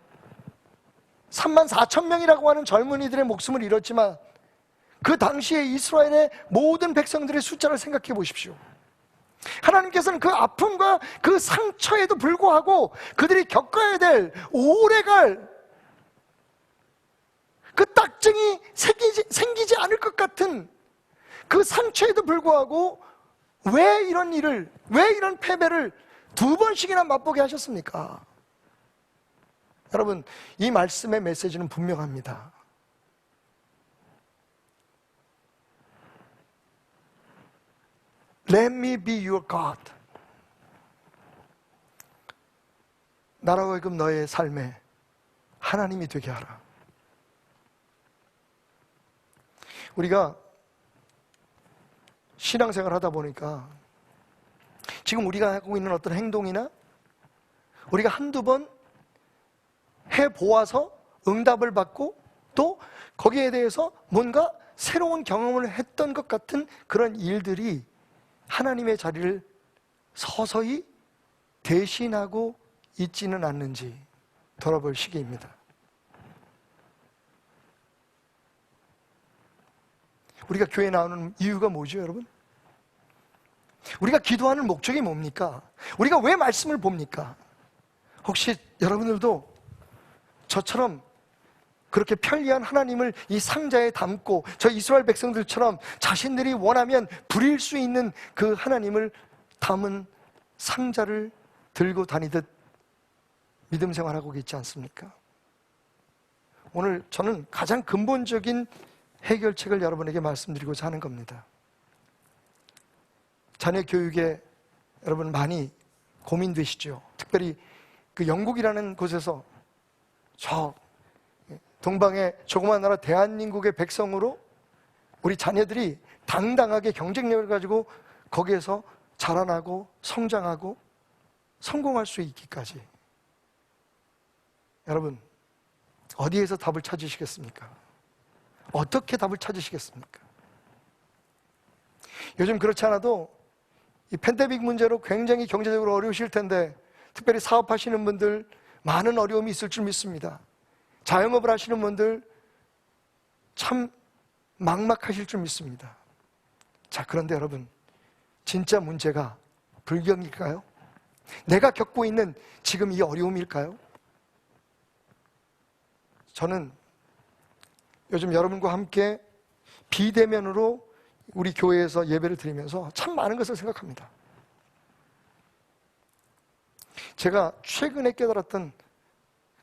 34,000명이라고 하는 젊은이들의 목숨을 잃었지만 그 당시에 이스라엘의 모든 백성들의 숫자를 생각해 보십시오. 하나님께서는 그 아픔과 그 상처에도 불구하고 그들이 겪어야 될, 오래갈 그 딱증이 생기지 않을 것 같은 그 상처에도 불구하고 왜 이런 일을, 왜 이런 패배를 두 번씩이나 맛보게 하셨습니까? 여러분, 이 말씀의 메시지는 분명합니다. Let me be your God. 나라고 하여금 너의 삶에 하나님이 되게 하라. 우리가 신앙생활 하다 보니까 지금 우리가 하고 있는 어떤 행동이나 우리가 한두 번 해보아서 응답을 받고 또 거기에 대해서 뭔가 새로운 경험을 했던 것 같은 그런 일들이 하나님의 자리를 서서히 대신하고 있지는 않는지 돌아볼 시기입니다. 우리가 교회에 나오는 이유가 뭐죠, 여러분? 우리가 기도하는 목적이 뭡니까? 우리가 왜 말씀을 봅니까? 혹시 여러분들도 저처럼 그렇게 편리한 하나님을 이 상자에 담고 저 이스라엘 백성들처럼 자신들이 원하면 부릴 수 있는 그 하나님을 담은 상자를 들고 다니듯 믿음 생활하고 있지 않습니까? 오늘 저는 가장 근본적인 해결책을 여러분에게 말씀드리고자 하는 겁니다. 자녀 교육에 여러분 많이 고민되시죠? 특별히 그 영국이라는 곳에서 저 동방의 조그만 나라 대한민국의 백성으로 우리 자녀들이 당당하게 경쟁력을 가지고 거기에서 자라나고 성장하고 성공할 수 있기까지, 여러분 어디에서 답을 찾으시겠습니까? 어떻게 답을 찾으시겠습니까? 요즘 그렇지 않아도 이 팬데믹 문제로 굉장히 경제적으로 어려우실 텐데, 특별히 사업하시는 분들 많은 어려움이 있을 줄 믿습니다. 자영업을 하시는 분들 참 막막하실 줄 믿습니다. 자, 그런데 여러분, 진짜 문제가 불경일까요? 내가 겪고 있는 지금 이 어려움일까요? 저는 요즘 여러분과 함께 비대면으로 우리 교회에서 예배를 드리면서 참 많은 것을 생각합니다. 제가 최근에 깨달았던,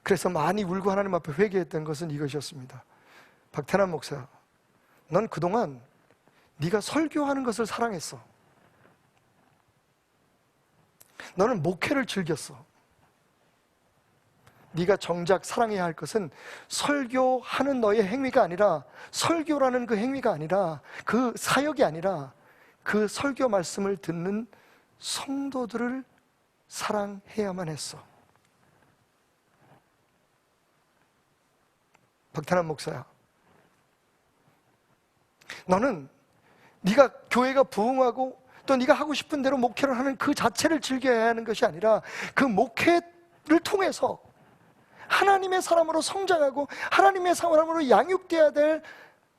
그래서 많이 울고 하나님 앞에 회개했던 것은 이것이었습니다. 박태남 목사, 넌 그동안 네가 설교하는 것을 사랑했어. 너는 목회를 즐겼어. 네가 정작 사랑해야 할 것은 설교하는 너의 행위가 아니라, 설교라는 그 행위가 아니라, 그 사역이 아니라 그 설교 말씀을 듣는 성도들을 사랑해야만 했어. 박태남 목사야, 너는 네가 교회가 부흥하고 또 네가 하고 싶은 대로 목회를 하는 그 자체를 즐겨야 하는 것이 아니라, 그 목회를 통해서 하나님의 사람으로 성장하고 하나님의 사람으로 양육되어야 될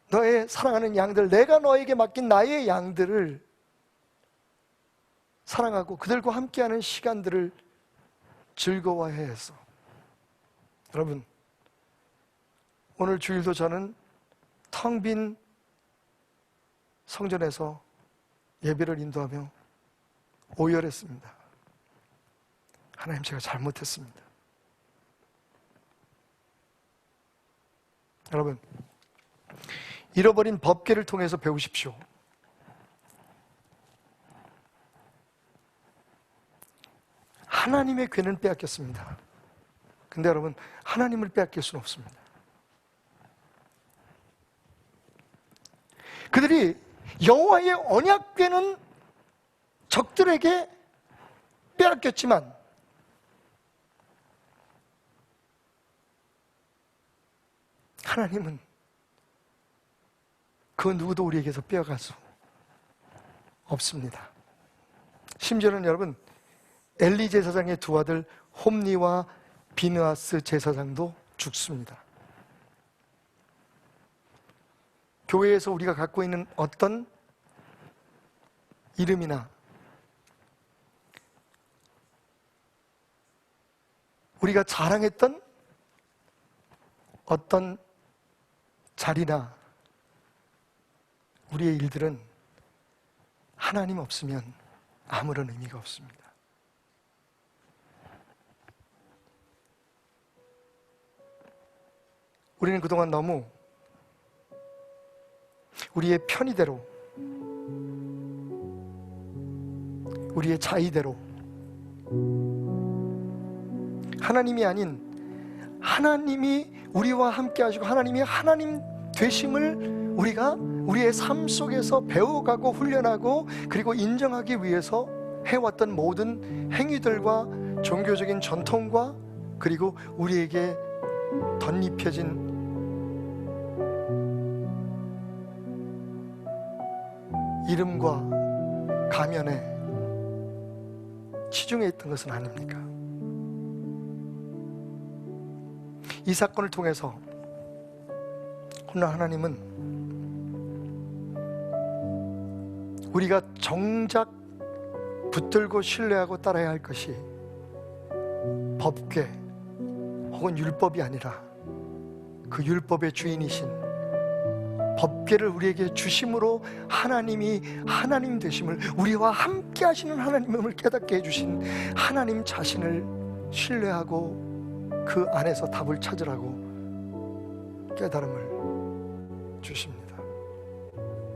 너의 사랑하는 양들, 내가 너에게 맡긴 나의 양들을 사랑하고 그들과 함께하는 시간들을 즐거워해야 했어. 여러분, 오늘 주일도 저는 텅 빈 성전에서 예배를 인도하며 오열했습니다. 하나님, 제가 잘못했습니다. 여러분, 잃어버린 법궤를 통해서 배우십시오. 하나님의 궤는 빼앗겼습니다. 근데 여러분, 하나님을 빼앗길 수는 없습니다. 그들이 여호와의 언약궤는 적들에게 빼앗겼지만 하나님은 그 누구도 우리에게서 빼앗갈 수 없습니다. 심지어는 여러분, 엘리 제사장의 두 아들 홈니와 비느하스 제사장도 죽습니다. 교회에서 우리가 갖고 있는 어떤 이름이나 우리가 자랑했던 어떤 자리나 우리의 일들은 하나님 없으면 아무런 의미가 없습니다. 우리는 그동안 너무 우리의 편의대로, 우리의 자의대로, 하나님이 아닌 하나님이 우리와 함께 하시고 하나님이 하나님 되심을 우리가 우리의 삶 속에서 배워가고 훈련하고 그리고 인정하기 위해서 해왔던 모든 행위들과 종교적인 전통과 그리고 우리에게 덧입혀진 이름과 가면에 치중해 있던 것은 아닙니까? 이 사건을 통해서 오늘 하나님은 우리가 정작 붙들고 신뢰하고 따라야 할 것이 법궤 혹은 율법이 아니라 그 율법의 주인이신 법궤를 우리에게 주심으로 하나님이 하나님 되심을, 우리와 함께 하시는 하나님을 깨닫게 해주신 하나님 자신을 신뢰하고 그 안에서 답을 찾으라고 깨달음을 주십니다.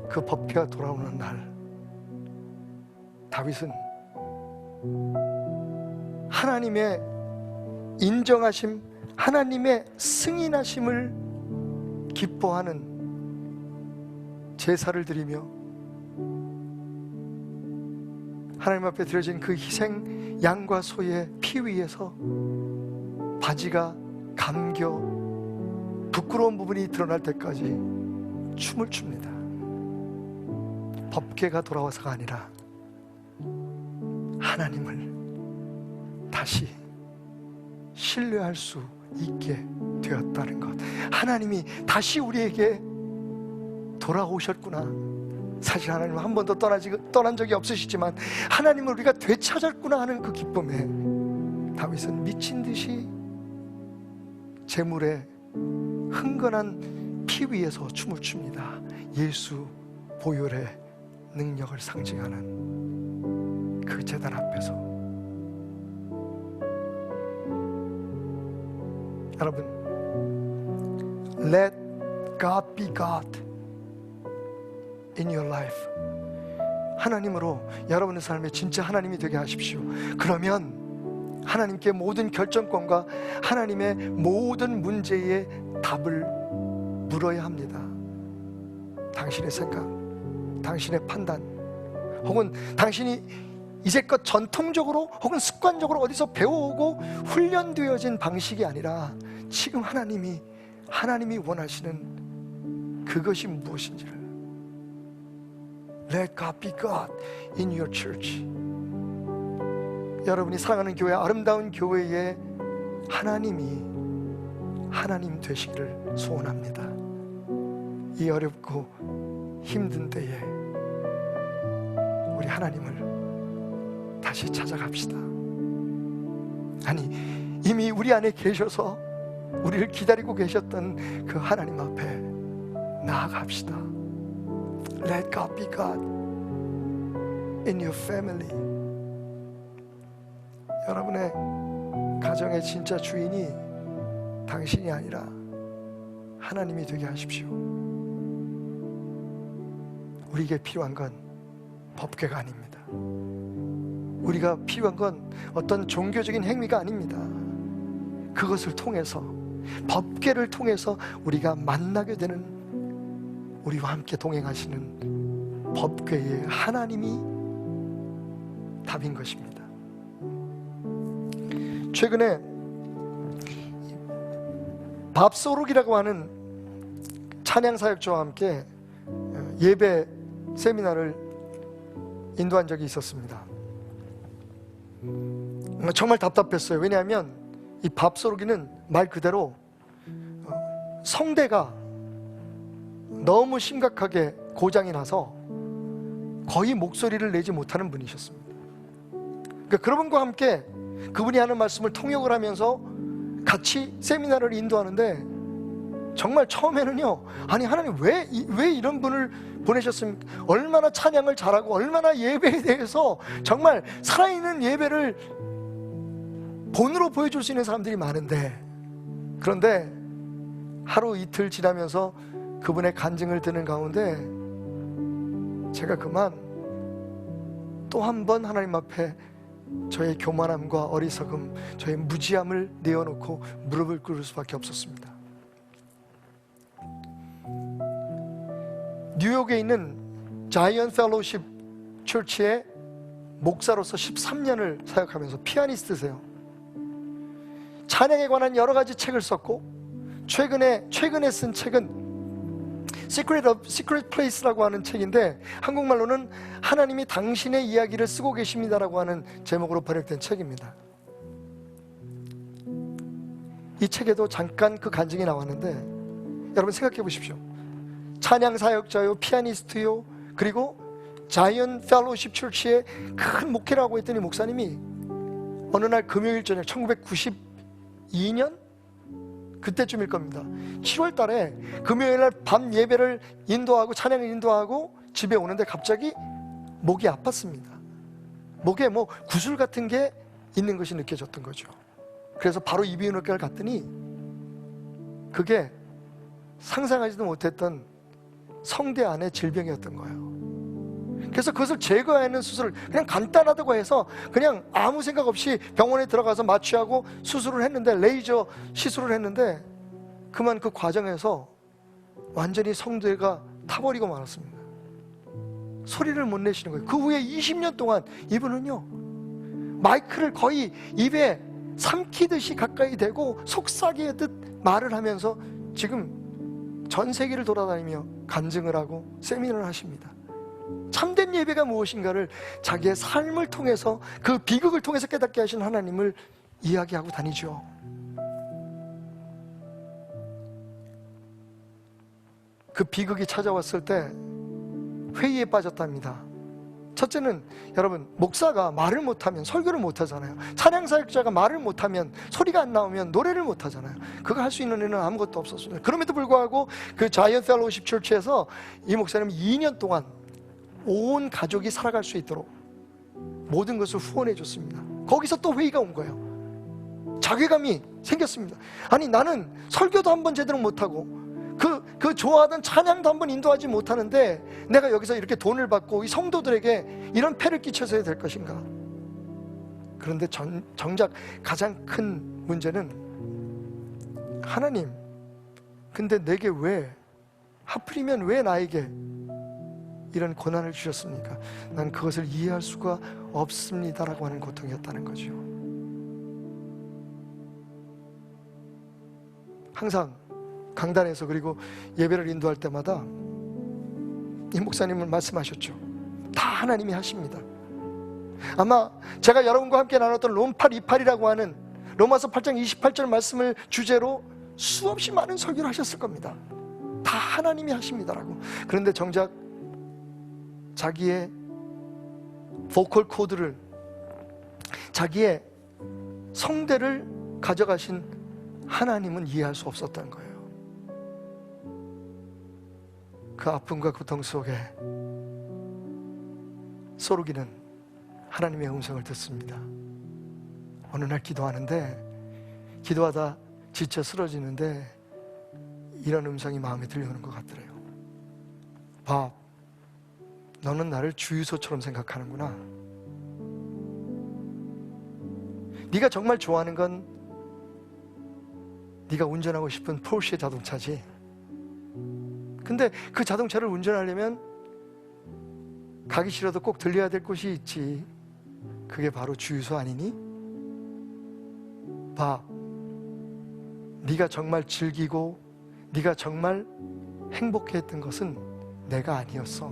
그 법궤가 돌아오는 날, 다윗은 하나님의 인정하심, 하나님의 승인하심을 기뻐하는 제사를 드리며 하나님 앞에 드려진 그 희생 양과 소의 피 위에서 바지가 감겨 부끄러운 부분이 드러날 때까지 춤을 춥니다. 법궤가 돌아와서가 아니라 하나님을 다시 신뢰할 수 있게 되었다는 것, 하나님이 다시 우리에게 돌아오셨구나. 사실 하나님은 한 번도 떠난 적이 없으시지만 하나님을 우리가 되찾았구나 하는 그 기쁨에 다윗은 미친 듯이 제물의 흥건한 피 위에서 춤을 춥니다. 예수 보혈의 능력을 상징하는 그 제단 앞에서. 여러분, Let God be God in your life. 하나님으로 여러분의 삶에 진짜 하나님이 되게 하십시오. 그러면 하나님께 모든 결정권과 하나님의 모든 문제의 답을 물어야 합니다. 당신의 생각, 당신의 판단, 혹은 당신이 이제껏 전통적으로 혹은 습관적으로 어디서 배워오고 훈련되어진 방식이 아니라 지금 하나님이 원하시는 그것이 무엇인지를 Let God be God in your church. 여러분이 사랑하는 교회, 아름다운 교회에 하나님이 하나님 되시기를 소원합니다. 이 어렵고 힘든 때에 우리 하나님을 다시 찾아갑시다. 아니, 이미 우리 안에 계셔서 우리를 기다리고 계셨던 그 하나님 앞에 나아갑시다. Let God be God in your family. 여러분의 가정의 진짜 주인이 당신이 아니라 하나님이 되게 하십시오. 우리에게 필요한 건 법궤가 아닙니다. 우리가 필요한 건 어떤 종교적인 행위가 아닙니다. 그것을 통해서, 법궤를 통해서 우리가 만나게 되는, 우리와 함께 동행하시는 법궤의 하나님이 답인 것입니다. 최근에 밥소록이라고 하는 찬양사역자와 함께 예배 세미나를 인도한 적이 있었습니다. 정말 답답했어요. 왜냐하면 이 밥소록이는 말 그대로 성대가 너무 심각하게 고장이 나서 거의 목소리를 내지 못하는 분이셨습니다. 그러니까 그분과 함께 그분이 하는 말씀을 통역을 하면서 같이 세미나를 인도하는데 정말 처음에는요, 아니 하나님 왜 이런 분을 보내셨습니까? 얼마나 찬양을 잘하고 얼마나 예배에 대해서 정말 살아있는 예배를 본으로 보여줄 수 있는 사람들이 많은데, 그런데 하루 이틀 지나면서 그분의 간증을 듣는 가운데 제가 그만 또 한 번 하나님 앞에 저의 교만함과 어리석음, 저의 무지함을 내어놓고 무릎을 꿇을 수밖에 없었습니다. 뉴욕에 있는 자이언 펠로우십 처치의 목사로서 13년을 사역하면서 피아니스트세요. 찬양에 관한 여러 가지 책을 썼고 최근에 쓴 책은 Secret Place라고 하는 책인데 한국말로는 하나님이 당신의 이야기를 쓰고 계십니다라고 하는 제목으로 번역된 책입니다. 이 책에도 잠깐 그 간증이 나왔는데 여러분 생각해 보십시오. 찬양 사역자요, 피아니스트요, 그리고 자이언 펠로우십 처치의 큰 목회를 하고 있던 이 목사님이 어느 날 금요일 저녁 1992년 그때쯤일 겁니다. 7월 달에 금요일 날 밤 예배를 인도하고 찬양을 인도하고 집에 오는데 갑자기 목이 아팠습니다. 목에 뭐 구슬 같은 게 있는 것이 느껴졌던 거죠. 그래서 바로 이비인후과를 갔더니 그게 상상하지도 못했던 성대 안의 질병이었던 거예요. 그래서 그것을 제거하는 수술을 그냥 간단하다고 해서 그냥 아무 생각 없이 병원에 들어가서 마취하고 수술을 했는데, 레이저 시술을 했는데 그만 그 과정에서 완전히 성대가 타버리고 말았습니다. 소리를 못 내시는 거예요. 그 후에 20년 동안 이분은요 마이크를 거의 입에 삼키듯이 가까이 대고 속삭이듯 말을 하면서 지금 전 세계를 돌아다니며 간증을 하고 세미나를 하십니다. 참된 예배가 무엇인가를 자기의 삶을 통해서, 그 비극을 통해서 깨닫게 하신 하나님을 이야기하고 다니죠. 그 비극이 찾아왔을 때 회의에 빠졌답니다. 첫째는 여러분, 목사가 말을 못하면 설교를 못하잖아요. 찬양사역자가 말을 못하면, 소리가 안 나오면 노래를 못하잖아요. 그거 할 수 있는 애는 아무것도 없었어요. 그럼에도 불구하고 그 자이언 펠로우십 처치에서 이 목사님은 2년 동안 온 가족이 살아갈 수 있도록 모든 것을 후원해 줬습니다. 거기서 또 회의가 온 거예요. 자괴감이 생겼습니다. 아니, 나는 설교도 한번 제대로 못하고 그 좋아하던 찬양도 한번 인도하지 못하는데 내가 여기서 이렇게 돈을 받고 이 성도들에게 이런 폐를 끼쳐서야 될 것인가? 그런데 정작 가장 큰 문제는, 하나님, 근데 내게 왜, 하필이면 왜 나에게 이런 고난을 주셨습니까? 난 그것을 이해할 수가 없습니다라고 하는 고통이었다는 거죠. 항상 강단에서 그리고 예배를 인도할 때마다 이 목사님은 말씀하셨죠. 다 하나님이 하십니다. 아마 제가 여러분과 함께 나눴던 롬 8:28이라고 하는 로마서 8장 28절 말씀을 주제로 수없이 많은 설교를 하셨을 겁니다. 다 하나님이 하십니다라고. 그런데 정작 자기의 보컬 코드를, 자기의 성대를 가져가신 하나님은 이해할 수 없었던 거예요. 그 아픔과 고통 속에 소르기는 하나님의 음성을 듣습니다. 어느 날 기도하는데, 기도하다 지쳐 쓰러지는데 이런 음성이 마음에 들려오는 것 같더래요. 밥, 너는 나를 주유소처럼 생각하는구나. 네가 정말 좋아하는 건 네가 운전하고 싶은 포르쉐 자동차지. 근데 그 자동차를 운전하려면 가기 싫어도 꼭 들려야 될 곳이 있지. 그게 바로 주유소 아니니? 봐, 네가 정말 즐기고 네가 정말 행복해했던 것은 내가 아니었어.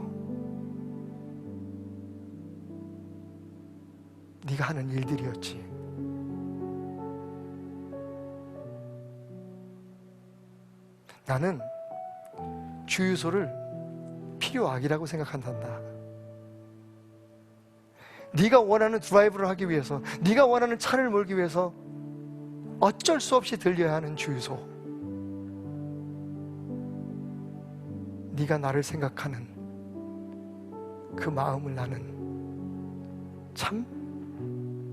네가 하는 일들이었지. 나는 주유소를 필요악이라고 생각한단다. 네가 원하는 드라이브를 하기 위해서, 네가 원하는 차를 몰기 위해서 어쩔 수 없이 들려야 하는 주유소, 네가 나를 생각하는 그 마음을 나는 참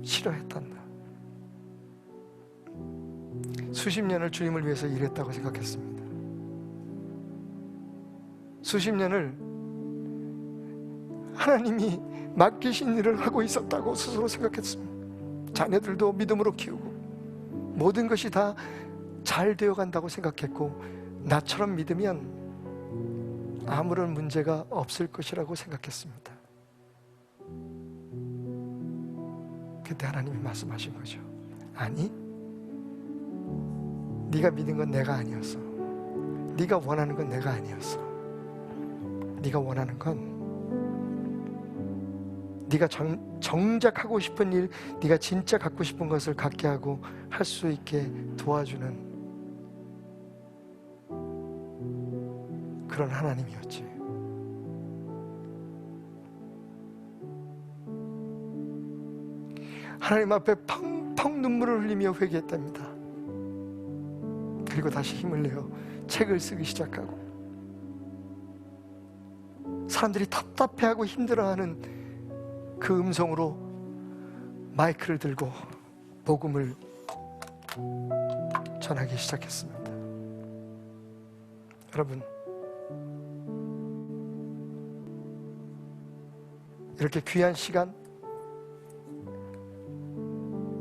싫어했단다. 수십 년을 주님을 위해서 일했다고 생각했습니다. 수십 년을 하나님이 맡기신 일을 하고 있었다고 스스로 생각했습니다. 자녀들도 믿음으로 키우고 모든 것이 다 잘 되어 간다고 생각했고, 나처럼 믿으면 아무런 문제가 없을 것이라고 생각했습니다. 그때 하나님이 말씀하신 거죠. 아니, 네가 믿은 건 내가 아니었어. 네가 원하는 건 내가 아니었어. 네가 원하는 건 네가 정작 하고 싶은 일, 네가 진짜 갖고 싶은 것을 갖게 하고 할 수 있게 도와주는 그런 하나님이었지. 하나님 앞에 펑펑 눈물을 흘리며 회개했답니다. 그리고 다시 힘을 내어 책을 쓰기 시작하고, 사람들이 답답해하고 힘들어하는 그 음성으로 마이크를 들고 복음을 전하기 시작했습니다. 여러분, 이렇게 귀한 시간,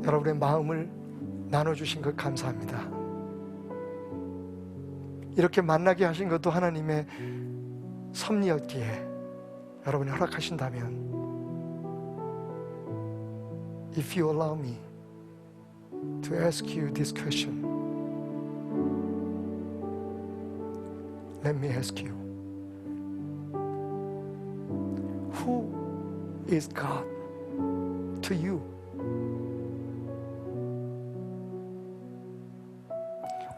여러분의 마음을 나눠주신 것 감사합니다. 이렇게 만나게 하신 것도 하나님의 섭리였기에 여러분이 허락하신다면, If you allow me to ask you this question, let me ask you, who is God to you?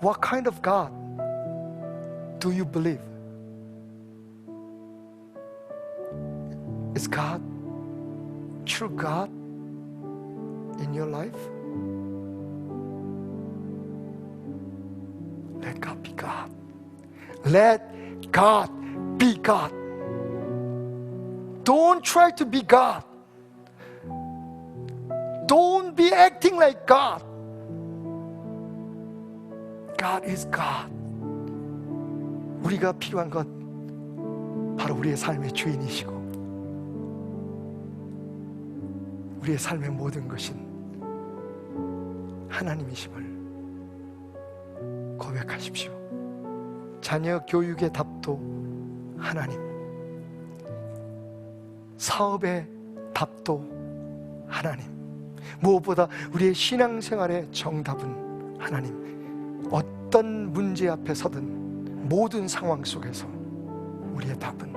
What kind of God do you believe? Is God true God in your life? Let God be God. Let God be God. Don't try to be God. Don't be acting like God. God is God. 우리가 필요한 것 바로 우리의 삶의 주인이시고, 우리의 삶의 모든 것은 하나님이심을 고백하십시오. 자녀 교육의 답도 하나님, 사업의 답도 하나님, 무엇보다 우리의 신앙생활의 정답은 하나님. 어떤 문제 앞에 서든 모든 상황 속에서 우리의 답은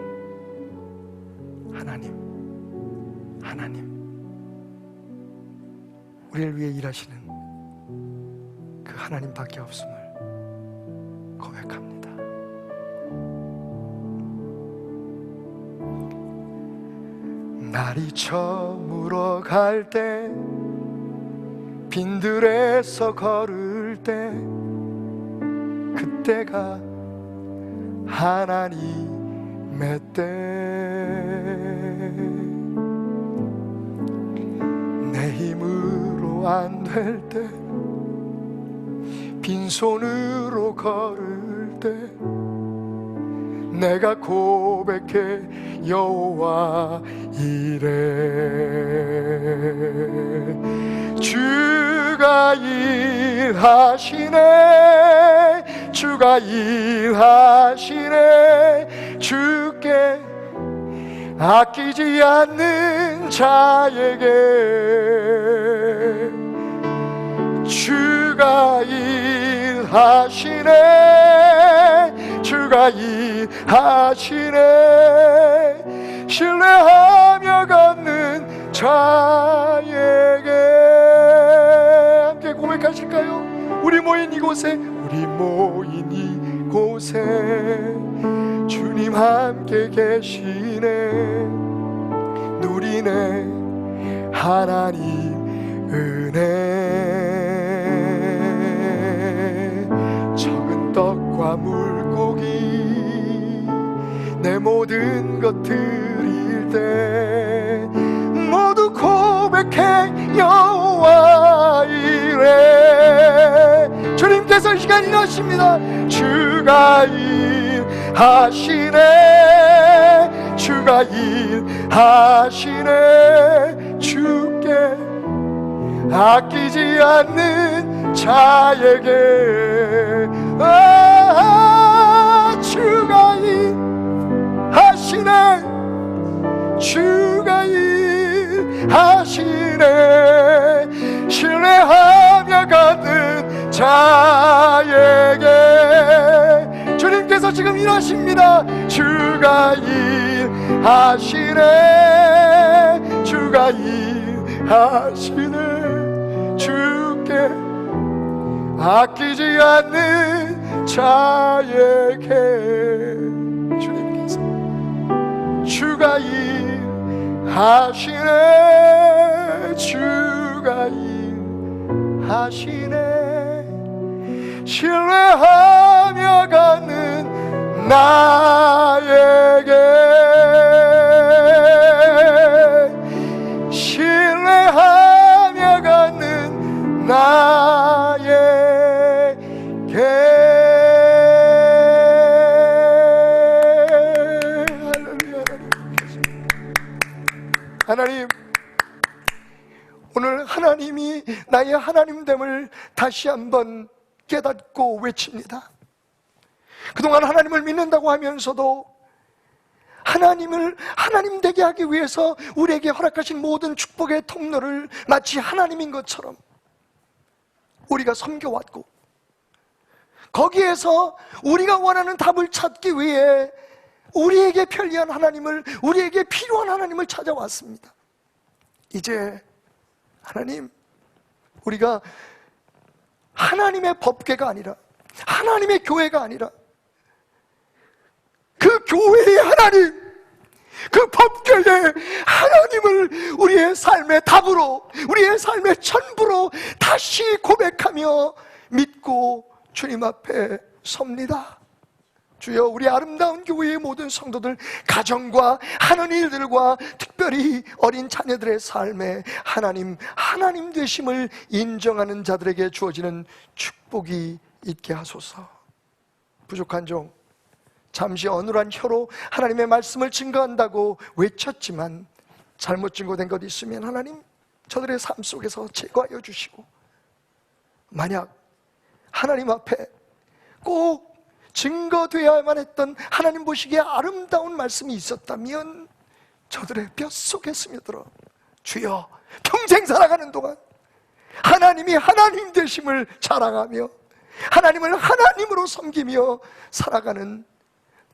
하나님, 하나님. 우리를 위해 일하시는 그 하나님밖에 없음을 고백합니다. 날이 저물어 갈 때, 빈들에서 걸을 때, 그때가 하나님의 때. 내 힘으로 안 될 때, 빈손으로 걸을 때, 내가 고백해 여호와 이래. 주가 일하시네, 주가 일하시네. 주께 아끼지 않는 자에게 주가 일하시네, 주가 일하시네. 신뢰하며 걷는 자에게. 함께 고백하실까요? 우리 모인 이곳에, 우리 모인 이곳에 주님 함께 계시네. 누리네 하나님 은혜. 적은 떡과 물고기 내 모든 것 드릴 때 모두 고백해 여호와 이래. 주님께서 이 시간 일하십니다. 주가 일하시네, 주가 일하시네. 주께 아끼지 않는 자에게 주가 일하시네. 주가 일하시네. 신뢰하며 가는 자에게 주님께서 지금 일하십니다. 주가 일하시네. 주가 일하시네. 주께 아끼지 않는 자에게 주님께서 주가 일하시네. 주가 일하시네. 신뢰하며 가는 나에게 신뢰하며 가는 나에게 하나님, 오늘 하나님이 나의 하나님됨을 다시 한번 깨닫고 외칩니다. 그동안 하나님을 믿는다고 하면서도 하나님을 하나님 되게 하기 위해서 우리에게 허락하신 모든 축복의 통로를 마치 하나님인 것처럼 우리가 섬겨왔고, 거기에서 우리가 원하는 답을 찾기 위해 우리에게 편리한 하나님을, 우리에게 필요한 하나님을 찾아왔습니다. 이제 하나님, 우리가 하나님의 법궤가 아니라, 하나님의 교회가 아니라 그 교회의 하나님, 그 법궤의 하나님을 우리의 삶의 답으로, 우리의 삶의 전부로 다시 고백하며 믿고 주님 앞에 섭니다. 주여, 우리 아름다운 교회의 모든 성도들, 가정과 하는 일들과 특별히 어린 자녀들의 삶에 하나님 되심을 인정하는 자들에게 주어지는 축복이 있게 하소서. 부족한 종, 잠시 어눌한 혀로 하나님의 말씀을 증거한다고 외쳤지만 잘못 증거된 것 있으면 하나님, 저들의 삶 속에서 제거하여 주시고, 만약 하나님 앞에 꼭 증거되어야만 했던 하나님 보시기에 아름다운 말씀이 있었다면 저들의 뼛속에 스며들어 주여, 평생 살아가는 동안 하나님이 하나님 되심을 자랑하며 하나님을 하나님으로 섬기며 살아가는,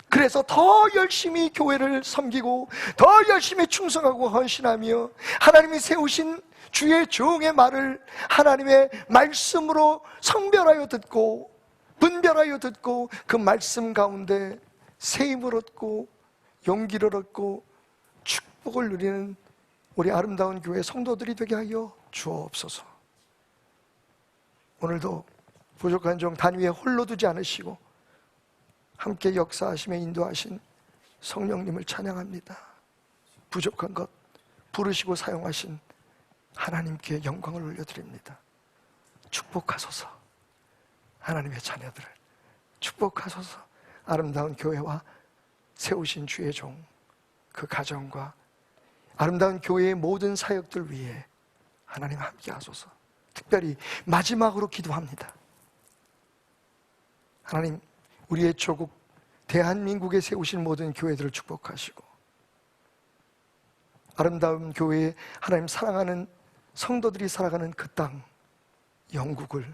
그래서 더 열심히 교회를 섬기고 더 열심히 충성하고 헌신하며 하나님이 세우신 주의 종의 말을 하나님의 말씀으로 성별하여 듣고 분별하여 듣고 그 말씀 가운데 새 힘을 얻고 용기를 얻고 축복을 누리는 우리 아름다운 교회 성도들이 되게 하여 주옵소서. 오늘도 부족한 종 단위에 홀로 두지 않으시고 함께 역사하시며 인도하신 성령님을 찬양합니다. 부족한 것 부르시고 사용하신 하나님께 영광을 올려드립니다. 축복하소서. 하나님의 자녀들을 축복하소서. 아름다운 교회와 세우신 주의 종, 그 가정과 아름다운 교회의 모든 사역들 위해 하나님 함께 하소서. 특별히 마지막으로 기도합니다. 하나님, 우리의 조국 대한민국에 세우신 모든 교회들을 축복하시고, 아름다운 교회에 하나님 사랑하는 성도들이 살아가는 그 땅 영국을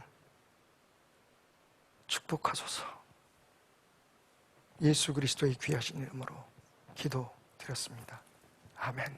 축복하소서. 예수 그리스도의 귀하신 이름으로 기도드렸습니다. 아멘.